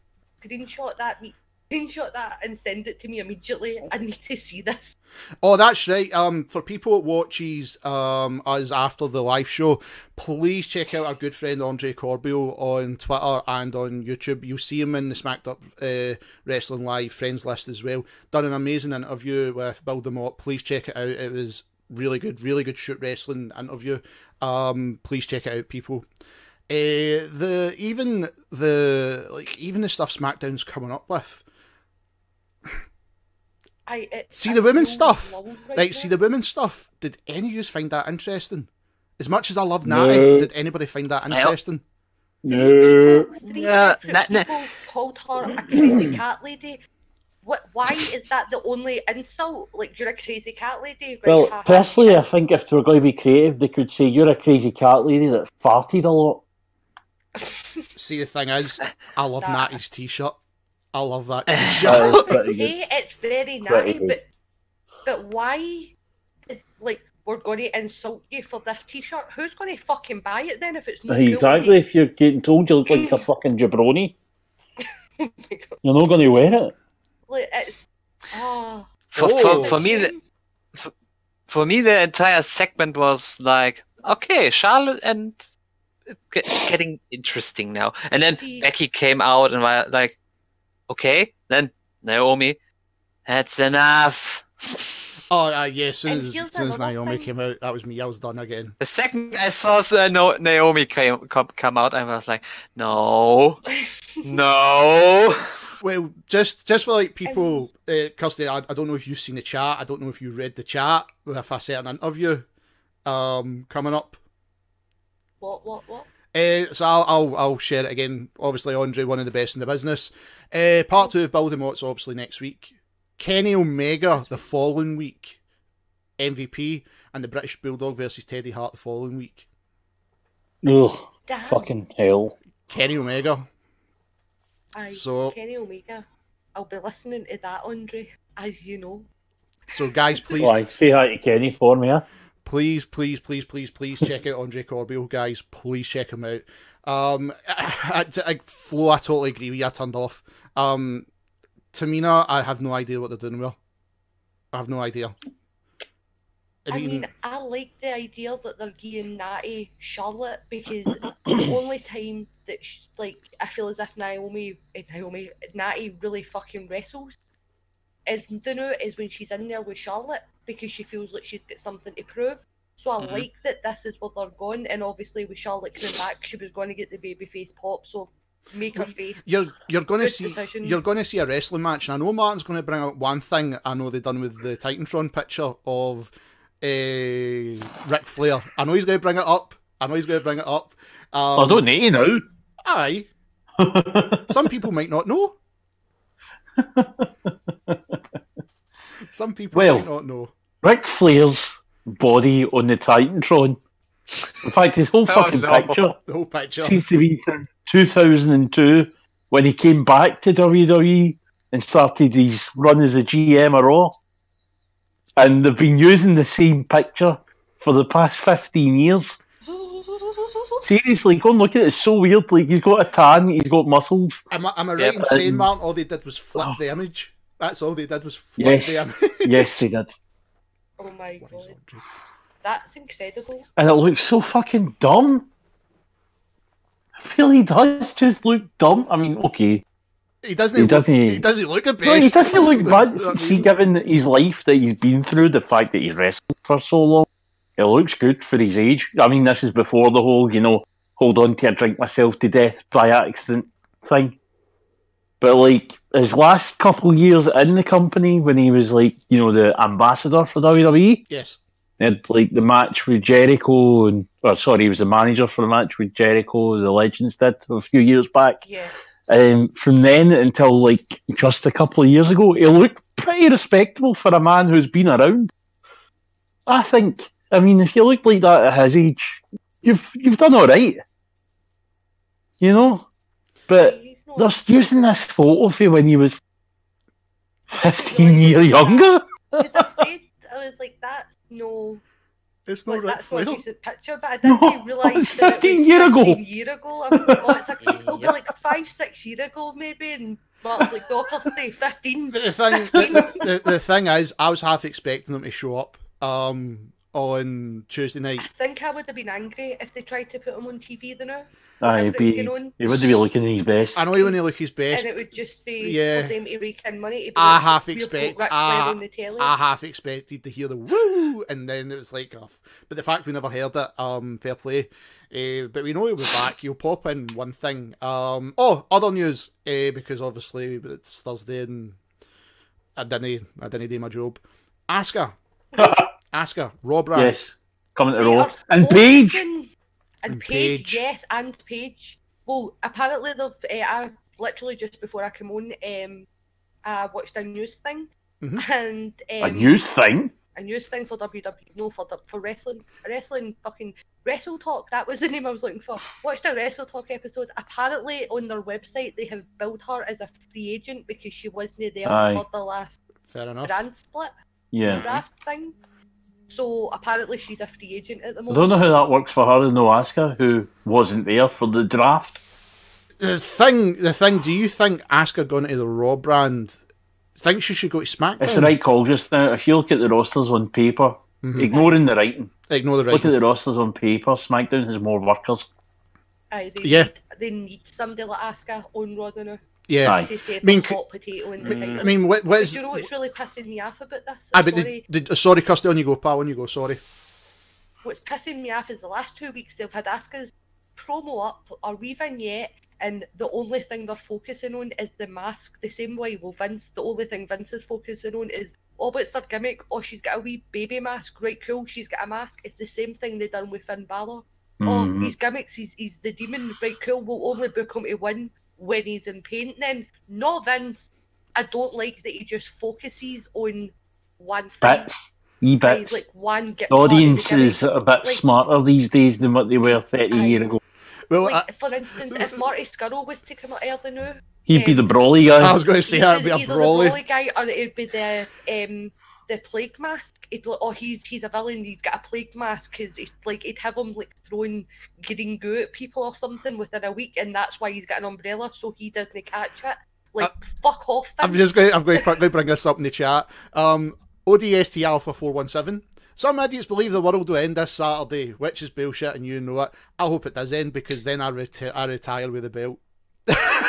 Screenshot that and send it to me immediately. I need to see this. Oh, that's right. For people that watches us after the live show, please check out our good friend Andre Corbio on Twitter and on YouTube. You'll see him in the Smacked Up Wrestling Live friends list as well. Done an amazing interview with Bill DeMott. Please check it out. It was really good shoot wrestling interview. Please check it out, people. Even the stuff SmackDown's coming up with. See the women's stuff. See the women's stuff. Did any of you find that interesting? As much as I love Natty, did anybody find that interesting? No. People called her a crazy cat lady. Why is that the only insult? Like, you're a crazy cat lady? Well, personally, I think if they were going to be creative, they could say you're a crazy cat lady that farted a lot. See, the thing is, I love Natty's t-shirt. I love that t-shirt. It's very natty, but why is, like, we're going to insult you for this t-shirt? Who's going to fucking buy it then if it's not exactly, if you're getting told you look like a fucking jabroni, you're not going to wear it. Like, it's, for me, the entire segment was like, okay, Charlotte and getting interesting now. And then Becky came out and was like, okay, then Naomi, that's enough. Oh, yeah, as soon as Naomi came out, that was me. I was done again. The second I saw Naomi come out, I was like, no. Well, just for like people, Kirsty, I don't know if you've seen the chat. I don't know if you read the chat with a certain interview coming up. What? So I'll share it again. Obviously, Andre, one of the best in the business. Part 2 of Bill DeMott's obviously next week. Kenny Omega the following week. MVP, and the British Bulldog versus Teddy Hart the following week. Ugh, fucking hell. Kenny Omega. Kenny Omega. I'll be listening to that, Andre, as you know. So, guys, please. Say hi to Kenny for me, huh? Please check out Andre Corbio, guys. Please check him out. Flo, I totally agree with you. I turned off. Tamina, I have no idea what they're doing with her. I have no idea. I mean, I like the idea that they're giving Natty Charlotte, because the only time that I feel as if Natty really fucking wrestles is when she's in there with Charlotte, because she feels like she's got something to prove. So I like that this is where they're going, and obviously with Charlotte coming back, she was going to get the babyface pop, so make her face. You're going to see a wrestling match, and I know Martin's going to bring up one thing I know they've done with the Titantron picture of Ric Flair. I know he's going to bring it up. I don't need to know. Aye. Some people might not know. Some people might not know. Ric Flair's body on the Titantron. In fact, his whole picture seems to be 2002 when he came back to WWE and started his run as a GM of Raw. And they've been using the same picture for the past 15 years. Seriously, go and look at it. It's so weird. Like, he's got a tan, he's got muscles. Am I right in saying, Martin, all they did was flip the image? That's all they did was flip the image. Yes, they did. Oh my god. That's incredible. And it looks so fucking dumb. really does just look dumb. I mean, okay. He doesn't look the best. No, he doesn't look bad. I mean, See, given his life that he's been through, the fact that he's wrestled for so long, it looks good for his age. I mean, this is before the whole, hold on to a drink myself to death by accident thing. But, like, his last couple of years in the company, when he was, like, the ambassador for WWE, yes. he had, like, the match with Jericho, he was the manager for the match with Jericho, the Legends did a few years back. Yeah. From then until, like, just a couple of years ago, he looked pretty respectable for a man who's been around. I think. I mean, if you look like that at his age, you've done all right. But they're using this photo of him when he was 15 years younger. Because I was like, that's no... It's not right that's not a for decent picture, but I didn't realise that 15 it years was ago. 15 years ago. I forgot it's it'll be like 5-6 years ago maybe, and Mark's like, no, Kirsty, 15. But the thing is, I was half expecting them to show up on Tuesday night. I think I would have been angry if they tried to put him on TV now. He wouldn't be looking his best. I know he wouldn't look his best. And it would just be Yeah. for them to rake in money. I like, half we'll expect- put Ric Flair on the telly. I half expected to hear the woo, and then it was like, off. But the fact we never heard it, fair play. But we know he'll be back. He'll pop in one thing. Other news, because obviously it's Thursday and I didn't do my job. Asuka, Raw brand. Yes, coming to They Raw. are And Paige. focusing- And Paige. Paige, yes, and Paige. Well, apparently I literally just before I came on, I watched a news thing, and A news thing? a news thing for WWE, no, for wrestling, fucking Wrestle Talk. That was the name I was looking for. Watched a Wrestle Talk episode. Apparently, on their website, they have billed her as a free agent because she wasn't there for the last Fair enough. brand split Yeah. draft thing. So apparently, she's a free agent at the I moment. don't know how that works for her and no Asuka, who wasn't there for the draft. The thing. Do you think Asuka going to the Raw brand? Think she should go to SmackDown? It's the right call just now. If you look at the rosters on paper, ignoring the writing, Ignore the right. look at the rosters on paper, SmackDown has more workers. Aye, they need somebody like Asuka on Raw now. Yeah. Aye. To say I mean, the hot potato in the title. I mean, what But is? do you know what's really pissing me off about this? But sorry, Kirsty, on you go, pal. On you go. Sorry. What's pissing me off is the last 2 weeks they've had Asuka's promo up, a wee vignette, and the only thing they're focusing on is the mask. The same way, Vince, the only thing Vince is focusing on is, oh, but it's her gimmick. Oh, she's got a wee baby mask. Right, cool. She's got a mask. It's the same thing they done with Finn Balor. Oh, his gimmicks. He's the demon. Right, cool. We'll only book him to win when he's in pain. Then, not Vince. I don't like that he just focuses on one thing. Wee bits. Like one The audience is a bit smarter these days than what they were 30 years ago. Well, Like, for instance, if Marty Scurll was to come out early now, He'd be the brawly guy. I was going to say that would be a either brawly. the brawly guy or it'd be the plague mask. It'd be like, oh, he's a villain. He's got a plague mask because it'd have him like throwing green goo at people or something within a week, and that's why he's got an umbrella so he doesn't catch it. Like, fuck off. I'm going to quickly bring this up in the chat. ODST Alpha 417. Some idiots believe the world will end this Saturday, which is bullshit, and you know it. I hope it does end because then I retire with the belt.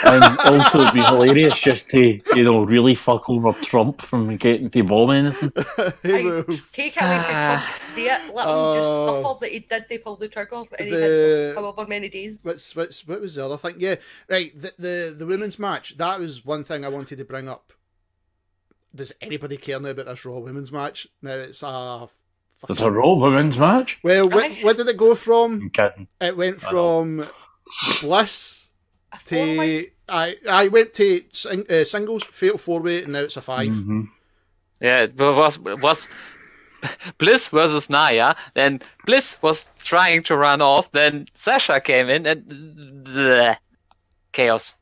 And also it'd be hilarious just to, really fuck over Trump from getting to bomb anything. Take it away from Trump. See it, let him just suffer that he did. They pulled the trigger, and he had however many days. What was the other thing? Yeah, right. The women's match. That was one thing I wanted to bring up. Does anybody care now about this Raw women's match? Now it's a. It's a Raw women's match? Well, where did it go from? I'm kidding. It went from Bliss to I went to singles, fatal 4-way, and now it's a 5. Mm-hmm. Yeah, it was Bliss versus Naya. Then Bliss was trying to run off. Then Sasha came in and chaos.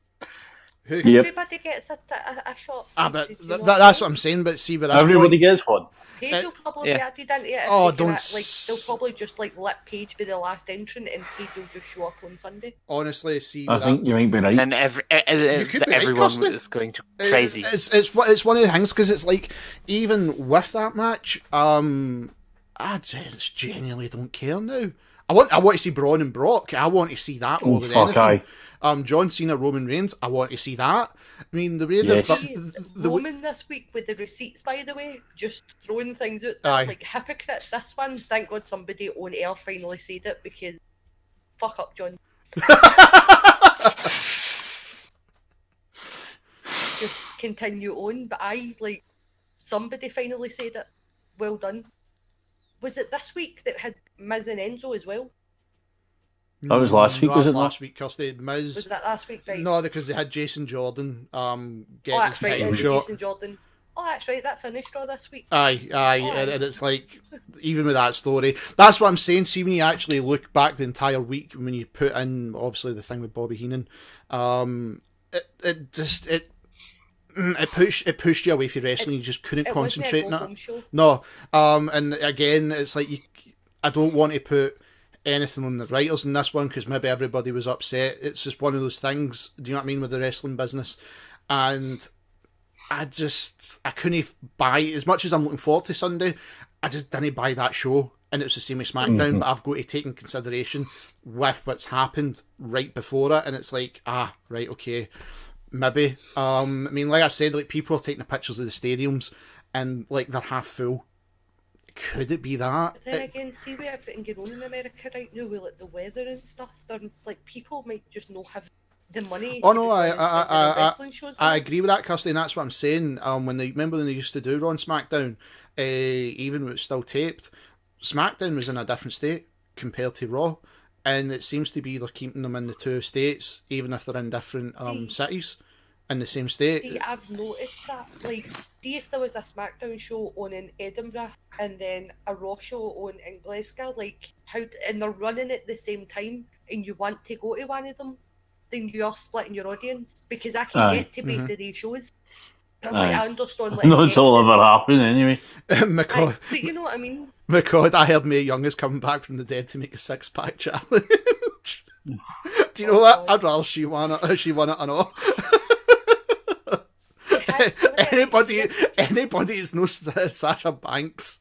Yep. Everybody gets a shot. But that's what I'm saying. But see, but everybody gets one. Paige will probably be added into it. They'll probably just let Paige be the last entrant, and Paige will just show up on Sunday. Honestly, see, I think you might be right. And everyone is going to crazy. It's one of the things because it's like even with that match, I just genuinely don't care now. I want to see Braun and Brock. I want to see that more than anything. John Cena, Roman Reigns. I want to see that. I mean, the way Roman this week with the receipts, by the way, just throwing things out there like hypocrite. This one, thank God somebody on air finally said it, because fuck up, John. Just continue on, but somebody finally said it. Well done. Was it this week that had Miz and Enzo as well? That was last week, was it? Last week, Kirsty. Miz. Was that last week, right? No, because they had Jason Jordan getting that's right, title shot. Jason Jordan. Oh, that's right, that finished Raw this week. Aye, and it's like, even with that story, that's what I'm saying. See, when you actually look back the entire week, when you put in, obviously, the thing with Bobby Heenan, it pushed you away from wrestling. You just couldn't concentrate on it. No, and again, it's like I don't want to put anything on the writers in this one, because maybe everybody was upset. It's just one of those things. Do you know what I mean, with the wrestling business? And I couldn't buy, as much as I'm looking forward to Sunday, I just didn't buy that show. And it was the same with SmackDown, but I've got to take in consideration with what's happened right before it, and it's like, right, okay. Maybe. I mean, like I said, like, people are taking the pictures of the stadiums and like they're half full. Could it be that? But then again, see with everything going on in America right now, with like the weather and stuff, they're like, people might just not have the money. Oh no, I agree with that, Kirsty, and that's what I'm saying. Remember when they used to do Raw and SmackDown, even when it was still taped, SmackDown was in a different state compared to Raw. And it seems to be they're keeping them in the two states, even if they're in different cities in the same state. See, I've noticed that. Like, see if there was a SmackDown show on in Edinburgh and then a Raw show on in Glasgow, like, and they're running at the same time, and you want to go to one of them, then you're splitting your audience, because I can get to both of these shows. Like, I understand. Like, no, it's all ever happened anyway. But you know what I mean? My God, I heard Mae Young is coming back from the dead to make a 6-pack challenge. Do you know what? I'd rather she won it or not. Anybody is no Sasha Banks.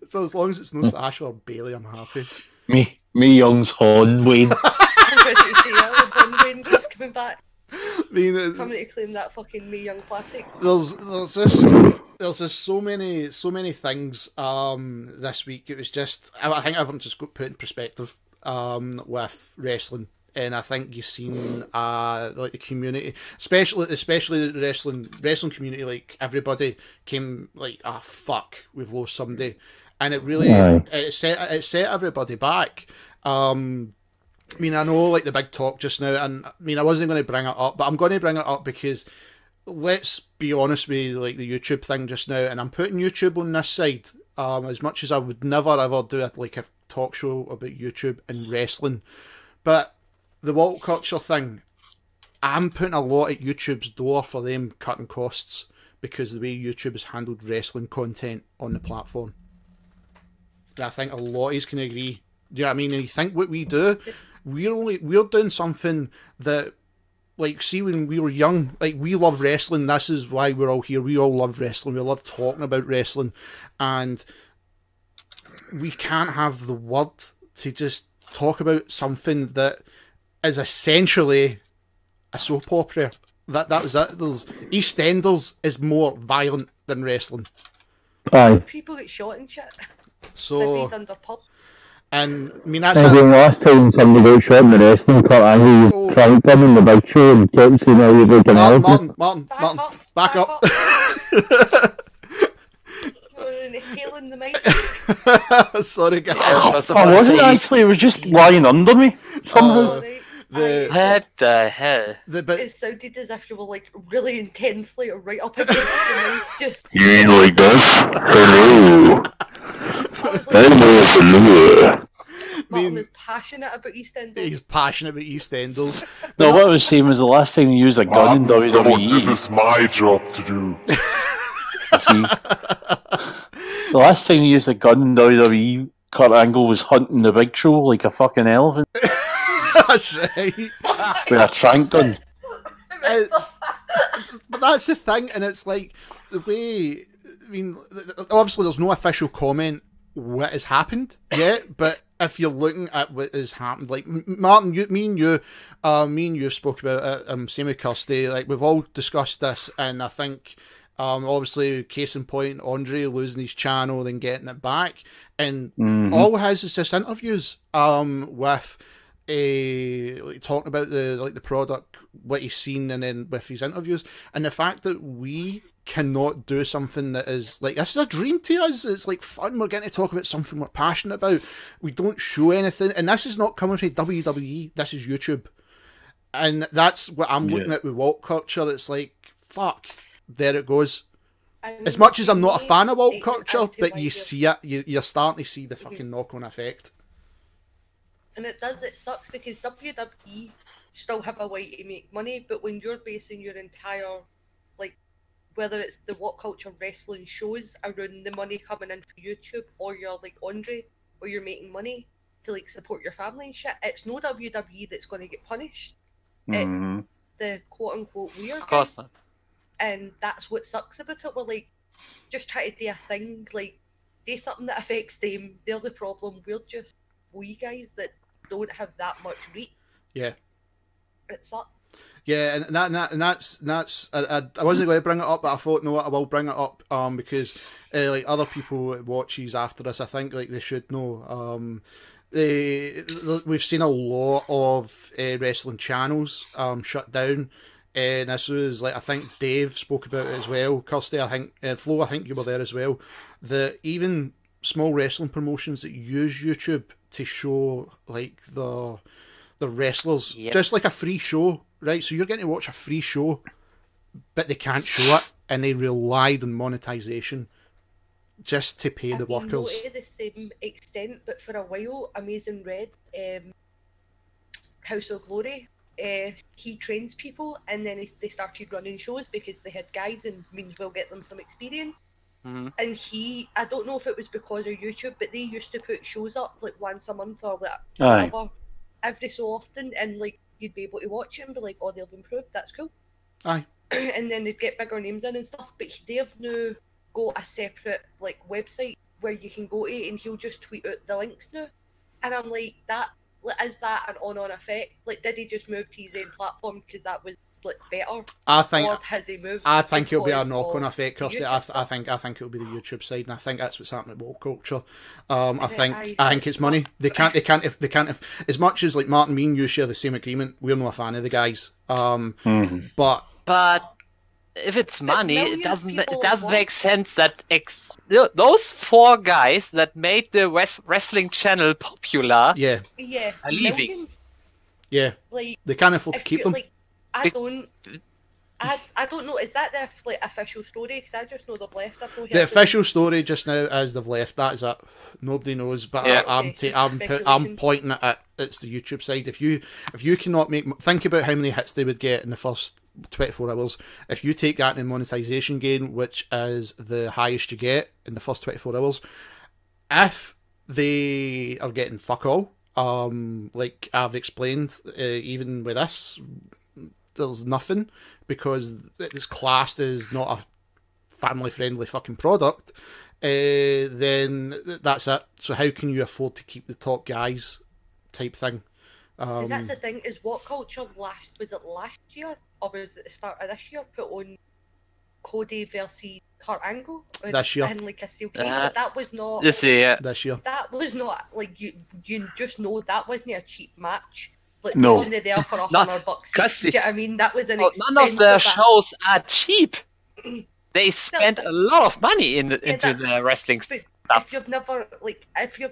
So as long as it's no Sasha or Bailey, I'm happy. Mae Young's Hon Wayne. Hon Wayne just coming back. I mean, coming to claim that fucking Mae Young classic. There's just so many things this week. It was just, I think everyone just got put in perspective with wrestling, and I think you've seen like the community, especially the wrestling community, like everybody came like, fuck, we've lost somebody, and it really it set everybody back. I mean, I know, like, the big talk just now, and I mean, I wasn't going to bring it up, but I'm going to bring it up because, let's be honest with, like, the YouTube thing just now, and I'm putting YouTube on this side, as much as I would never ever do a talk show about YouTube and wrestling, but the woke culture thing, I'm putting a lot at YouTube's door for them cutting costs, because the way YouTube has handled wrestling content on the platform. I think a lot of us can agree. Do you know what I mean? And you think what we do, we're doing something that, like, see, when we were young, like, we love wrestling. This is why we're all here. We all love wrestling. We love talking about wrestling, and we can't have the word to just talk about something that is essentially a soap opera. That was it. EastEnders is more violent than wrestling. Aye. People get shot and shit. So. Under pub. And I mean, that's the last time somebody got shot in the wrestling, Kurt Angle tranked him in the big show and kept saying how he was like an elephant. Martin, back up. You're inhaling the mic. Sorry, guys. I wasn't actually, it was just lying under me somehow. What the hell? It sounded as if you were, like, really intensely right up against the mic. Just. You ain't like this? Hello. Martin is passionate about EastEnders. He's passionate about EastEnders. No, what I was saying was the last time you used a gun in WWE. This is my job to do. See, the last time you used a gun in WWE, Kurt Angle was hunting the Big Show like a fucking elephant. That's right. With a trank gun. But that's the thing, and it's like the way. I mean, obviously, there's no official comment what has happened yet, but if you're looking at what has happened, like Martin, me and you spoke about it. Same with Kirsty. Like we've all discussed this, and I think obviously case in point, Andre losing his channel, then getting it back, and all it has is just interviews with like, talking about the product, what he's seen, and then with his interviews, and the fact that we cannot do something that is like, this is a dream to us. It's like fun. We're getting to talk about something we're passionate about. We don't show anything, and this is not coming from WWE. This is YouTube, and that's what I'm looking at with woke culture. It's like, fuck, there it goes. As much as I'm not a fan of woke culture, but you see it, you're starting to see the fucking knock-on effect. And it sucks because WWE still have a way to make money, but when you're basing your entire, like, whether it's the what culture wrestling shows around the money coming in for YouTube, or you're like Andre, or you're making money to like support your family and shit, it's no WWE that's going to get punished. It's the quote unquote weird. Of course not. And that's what sucks about it. We're like, just try to do a thing, like, do something that affects them. They're the problem. We're just wee guys that don't have that much reach. Yeah. It sucks. Yeah, and that's I wasn't going to bring it up, but I thought, no, I will bring it up because like other people that watches after this, I think like they should know. We've seen a lot of wrestling channels shut down, and this was like, I think Dave spoke about it as well. Kirsty, I think, Flo, I think you were there as well. That even small wrestling promotions that use YouTube to show like the wrestlers, just like a free show, right? So you're getting to watch a free show, but they can't show it, and they relied on monetization just to pay the workers. Not to the same extent, but for a while, Amazing Red, House of Glory, he trains people, and then they started running shows because they had guides and means we'll get them some experience. And I don't know if it was because of YouTube, but they used to put shows up like once a month or like whatever, every so often, and like you'd be able to watch it and be like, oh, they've improved, that's cool. Aye. And then they'd get bigger names in and stuff, but they've now got a separate like website where you can go to, and he'll just tweet out the links now. And I'm like, is that an on effect? Like, did he just move to his own platform because that was like better? I think or has he moved? I think it'll be a knock-on effect, Kirsty. I think it'll be the YouTube side, and I think that's what's happening with woke culture. I think it's money. They can't. As much as like Martin, me and you share the same agreement. We're not a fan of the guys. But if it's money, it doesn't make sense that those four guys that made the wrestling channel popular, are leaving. Millions. Yeah, like they can't afford to keep them. Like, I don't know. Is that the like official story? Because I just know they've left. The official story just now is they've left. That is it. Nobody knows, but I'm pointing at it. It's the YouTube side. If you cannot think about how many hits they would get in the first 24 hours. If you take that in monetization gain, which is the highest you get in the first 24 hours, if they are getting fuck all, like I've explained, even with this, there's nothing, because it's classed as not a family-friendly fucking product, then that's it. So how can you afford to keep the top guys type thing? That's the thing, is what culture was it last year, or was it the start of this year, put on Cody versus Kurt Angle? This year. And like a steel cage, but that was not... This year. That was not, like, you just know that wasn't a cheap match. Like, no. They wasn't there for $100. Kirsty, do you know what I mean? That was an none of the shows are cheap. They spent a lot of money into the wrestling stuff. If you've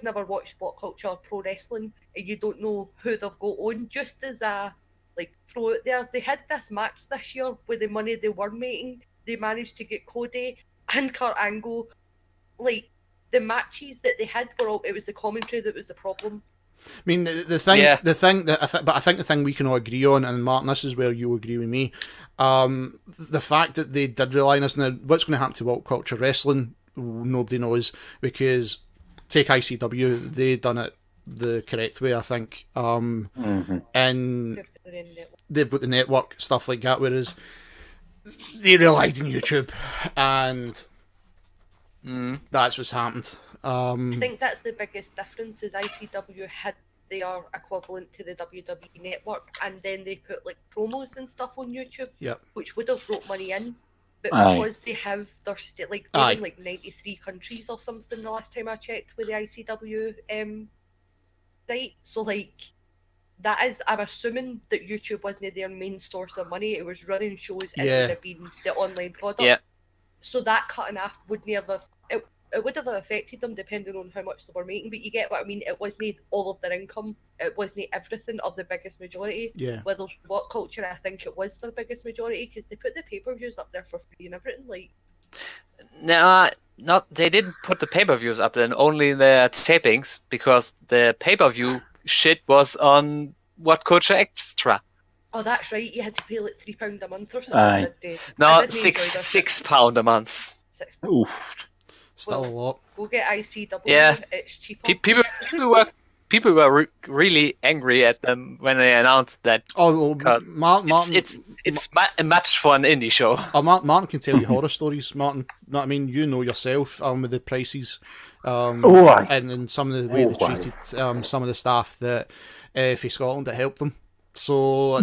never watched What Culture Pro Wrestling, and you don't know who they've got on, just as a like throw out there, they had this match this year with the money they were making. They managed to get Cody and Kurt Angle. Like, the matches that they had were all, it was the commentary that was the problem. I mean, the thing we can all agree on, and Martin, this is where you agree with me. The fact that they did rely on us. Now, what's going to happen to Woke Culture Wrestling, nobody knows, because take ICW, they done it the correct way, I think. And they've got the network, stuff like that, whereas they relied on YouTube, and that's what's happened. I think that's the biggest difference is ICW had their equivalent to the WWE network, and then they put like promos and stuff on YouTube, which would have brought money in. But because they have their they're in like 93 countries or something the last time I checked with the ICW site. So like that is, I'm assuming that YouTube wasn't their main source of money. It was running shows and would have been the online product. Yeah. So that cutting off would never. It would have affected them depending on how much they were making, but you get what I mean. It wasn't all of their income. It wasn't everything of the biggest majority. Yeah. With What Culture, I think it was their biggest majority because they put the pay-per-views up there for free and everything. Like, they didn't put the pay-per-views up there, only their tapings, because the pay-per-view shit was on What Culture Extra. Oh, that's right. You had to pay like £3 a month or something. No, £6 a month. Oof. Still a lot. We'll get ICW. Yeah. It's cheaper. People were really angry at them when they announced that. Oh, Martin, it's a match for an indie show. Martin can tell you horror stories. Martin, know what I mean? You know yourself with the prices, and then some of the way they treated some of the staff that for Scotland that helped them. So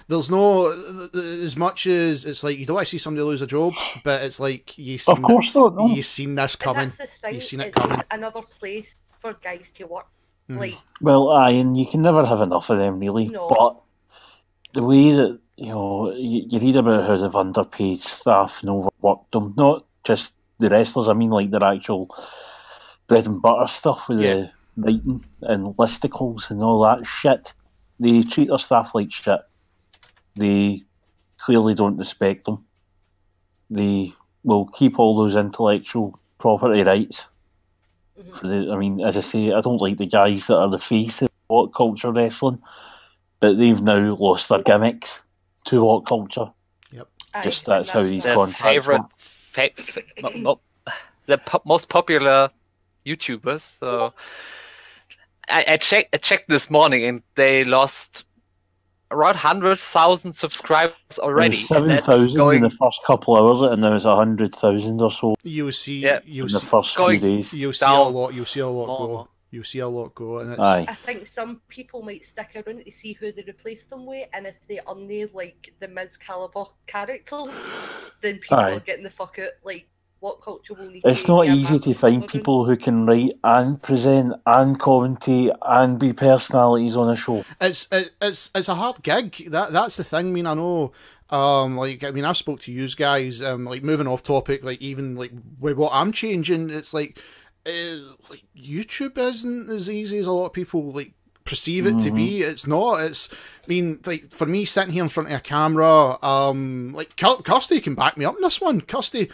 there's no, as much as it's like you don't want to see somebody lose a job, but it's like you've seen, you've seen this coming. You've seen it coming. Another place for guys to work. Like, well, and you can never have enough of them, really. No. But the way that you read about how they've underpaid staff and overworked them, not just the wrestlers. I mean, like their actual bread and butter stuff with the writing and listicles and all that shit. They treat their staff like shit. They clearly don't respect them. They will keep all those intellectual property rights. For I mean, as I say, I don't like the guys that are the face of What Culture Wrestling, but they've now lost their gimmicks to What Culture. Yep. Just that's how these their contracts favorite, the most popular YouTubers. So. I checked this morning, and they lost around 100,000 subscribers already. 7,000 in the first couple of hours, and now it's 100,000 or so. You see, in the first few days. You'll see a lot. You'll see a lot go. You'll see a lot go, and it's. I think some people might stick around to see who they replace them with, and if they unnail like the Miz caliber characters, then people are getting the fuck out. Like. What Culture will need. It's not easy to find people who can write and present and commentate and be personalities on a show. It's a hard gig. That's the thing. I mean, I know. I've spoke to you guys. Like moving off topic. Like even like with what I'm changing, it's like YouTube isn't as easy as a lot of people like perceive it to be. It's not. It's. I mean, like for me sitting here in front of a camera. Like Kirsty can back me up in this one. Kirsty.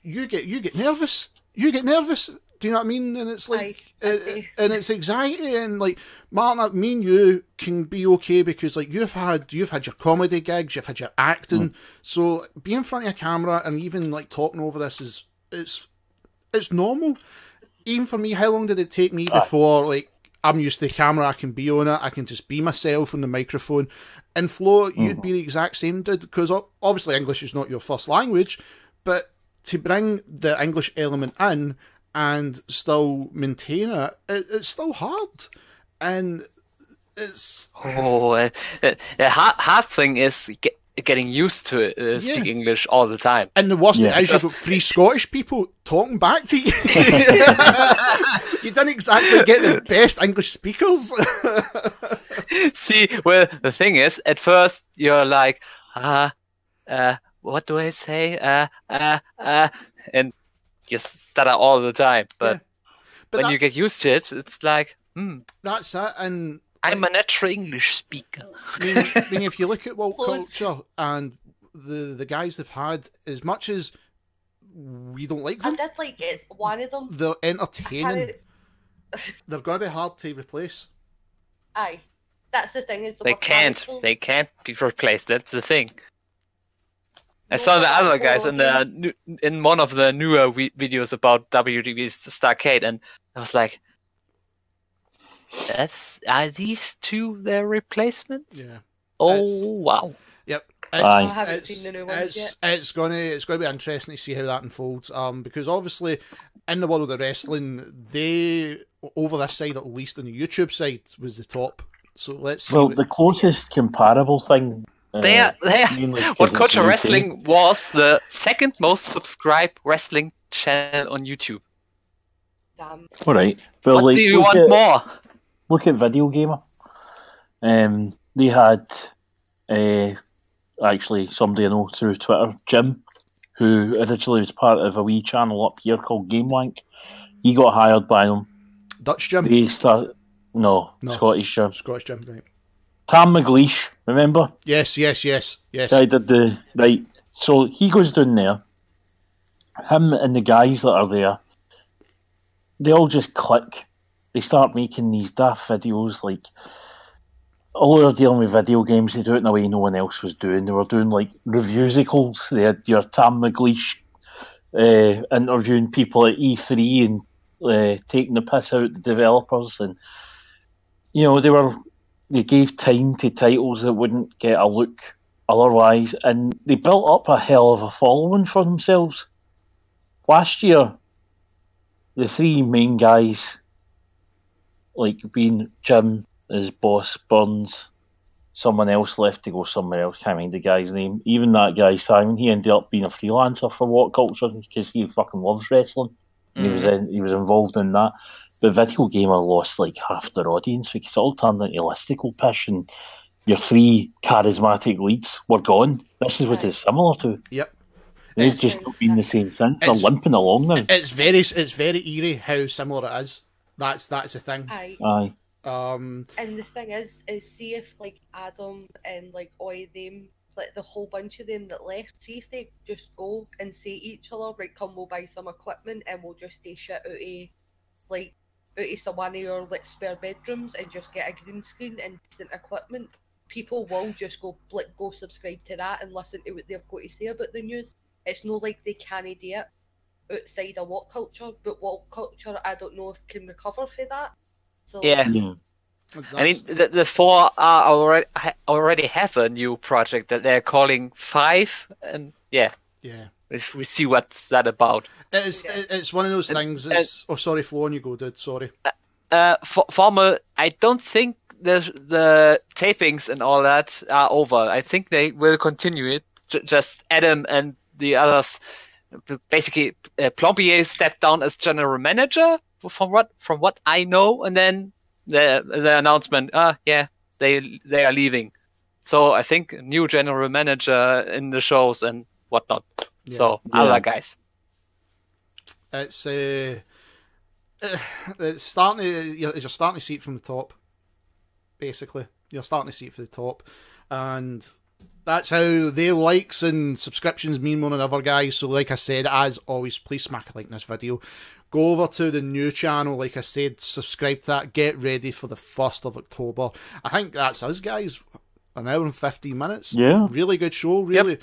You get nervous. You get nervous. Do you know what I mean? And it's like, and it's anxiety. And like, Martin, me and you can be okay because like you've had your comedy gigs, you've had your acting. So being in front of a camera and even like talking over this it's normal. Even for me, how long did it take me before like I'm used to the camera? I can be on it. I can just be myself on the microphone. And Flo, you'd be the exact same, dude. Because obviously English is not your first language, but to bring the English element in and still maintain it, it's still hard. And it's... the hard thing is getting used to it, speak English all the time. And the worst thing is you've got 3 Scottish people talking back to you. You didn't exactly get the best English speakers. See, well, the thing is, at first you're like, what do I say? And you stutter all the time. But when you get used to it, it's like, That's it. And I'm a natural English speaker. I mean, if you look at What Culture and the guys they've had, as much as we don't like them, I did like it. One of them. They're entertaining. They're going to be hard to replace. Aye. That's the thing. They can't be replaced. That's the thing. I saw the other guys in one of the newer videos about WWE's STARCADE, and I was like, "Are these two their replacements?" Yeah. Oh wow. Yep. I haven't seen the new ones yet. It's gonna be interesting to see how that unfolds. Because obviously, in the world of wrestling, they over this side, at least on the YouTube side, was the top. So let's see. Well, the closest comparable thing. What Culture Wrestling was the second most subscribed wrestling channel on YouTube. Damn. All right. Well, What do you want more? Look at Video Gamer. They had actually somebody I know through Twitter, Jim, who originally was part of a wee channel up here called Game Wank. He got hired by them. Dutch Jim? No, Scottish Jim. Scottish Jim, right. Tam McLeish, remember? Yes. Guy did the right. So he goes down there. Him and the guys that are there, they all just click. They start making these daft videos. Like, although they're dealing with video games, they do it in a way no one else was doing. They were doing like reviewsicles. They had your Tam McLeish interviewing people at E3 and taking the piss out of the developers, and you know they gave time to titles that wouldn't get a look otherwise, and they built up a hell of a following for themselves. Last year, the three main guys, like being Jim as boss, Burns, someone else left to go somewhere else, can't remember the guy's name. Even that guy, Simon, he ended up being a freelancer for What Culture because he fucking loves wrestling. He was involved in that. But Video Gamer lost like half their audience because it all turned into listicle pish, and your three charismatic leads were gone. This is what it's similar to. Yep. They've just not been the same since. They're limping along now. It's very eerie how similar it is. That's the thing. Aye. And the thing is see if like Adam and like all them, like the whole bunch of them that left, see if they just go and say to each other, right, come, we'll buy some equipment and we'll just stay shit out of some one of your like spare bedrooms and just get a green screen and decent equipment. People will just go subscribe to that and listen to what they've got to say about the news. It's not like they can't do it outside of What Culture, but What Culture I don't know if can recover for that. So yeah. I mean, the four are already have a new project that they're calling Five, and we see what's that about. It's one of those things. Sorry, Flo, on you go, dude. Sorry. Formal, I don't think the tapings and all that are over. I think they will continue it. Just Adam and the others. Basically, Plombier stepped down as general manager, from what I know, and then the announcement, they are leaving. So I think new general manager in the shows and whatnot. Yeah. So other guys. It's starting to you're starting to see it from the top. Basically, you're starting to see it from the top, and that's how their likes and subscriptions mean more than other guys. So like I said, as always, please smack a like in this video. Go over to the new channel, like I said, subscribe to that, get ready for the 1st of October. I think that's us, guys. An hour and 15 minutes. Yeah. Really good show. Really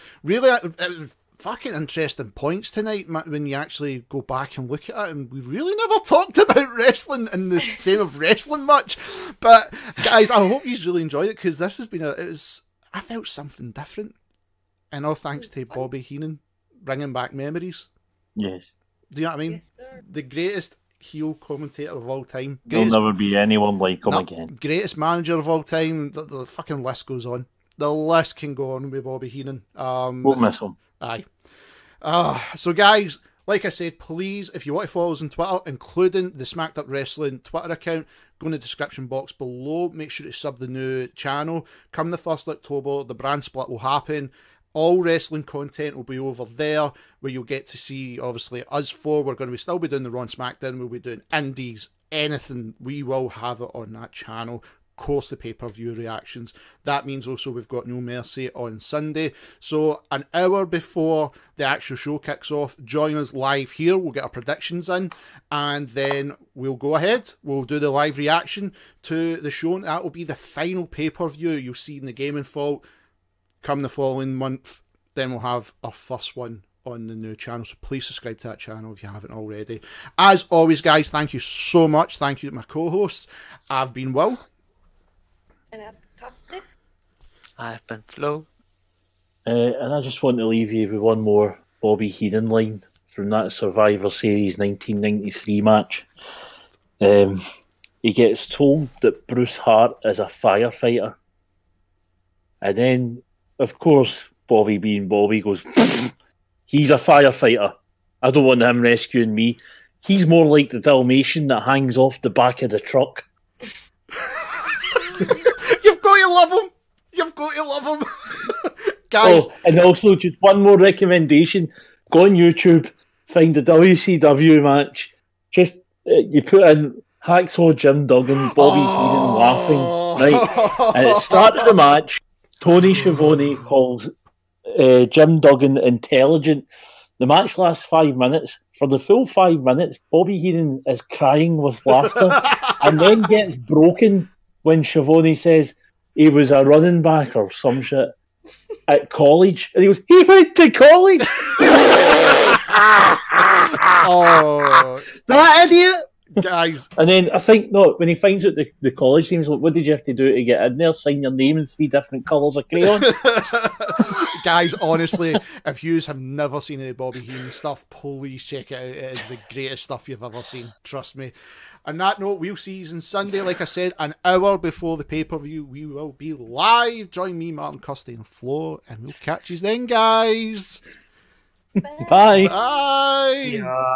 fucking interesting points tonight when you actually go back and look at it. And we really never talked about wrestling and the same of wrestling much. But guys, I hope you really enjoyed it, because this has been I felt something different. And all thanks to Bobby Heenan bringing back memories. Yes. Do you know what I mean? Yes, the greatest heel commentator of all time. There'll never be anyone like him again. Greatest manager of all time. The fucking list goes on. The list can go on with Bobby Heenan. Won't miss him. Aye. So guys, like I said, please, if you want to follow us on Twitter, including the Smacked Up Wrestling Twitter account, go in the description box below. Make sure to sub the new channel. Come the 1st of October, the brand split will happen. All wrestling content will be over there, where you'll get to see, obviously, us four. We're going to still be doing the Raw and SmackDown. We'll be doing indies, anything. We will have it on that channel. Of course, the pay-per-view reactions. That means also we've got No Mercy on Sunday. So an hour before the actual show kicks off, join us live here. We'll get our predictions in, and then we'll go ahead. We'll do the live reaction to the show. That will be the final pay-per-view you'll see in the Gaming Fault. Come the following month, then we'll have our first one on the new channel. So please subscribe to that channel if you haven't already. As always, guys, thank you so much. Thank you to my co-hosts. I've been Will. And I'm Kirsty. I've been Flo. And I just want to leave you with one more Bobby Heenan line from that Survivor Series 1993 match. He gets told that Bruce Hart is a firefighter. And then, of course, Bobby being Bobby goes, he's a firefighter. I don't want him rescuing me. He's more like the Dalmatian that hangs off the back of the truck. You've got to love him. You've got to love him. Guys. Oh, and also, just one more recommendation. Go on YouTube, find the WCW match. Just, you put in Hacksaw Jim Duggan, Bobby Heenan laughing. Right? And at the start of the match, Tony Schiavone calls Jim Duggan intelligent. The match lasts 5 minutes. For the full 5 minutes, Bobby Heenan is crying with laughter and then gets broken when Schiavone says he was a running back or some shit at college. And he goes, he went to college! Oh, that idiot! Guys. And then I think, no, when he finds out the college names, like, what did you have to do to get in there? Sign your name in 3 different colours of crayon? Guys, honestly, if you have never seen any Bobby Heenan stuff, please check it out. It is the greatest stuff you've ever seen. Trust me. On that note, we'll see you on Sunday. Like I said, an hour before the pay-per-view, we will be live. Join me, Martin, Kirsty, and Flo, and we'll catch you then, guys. Bye. Bye. Yeah.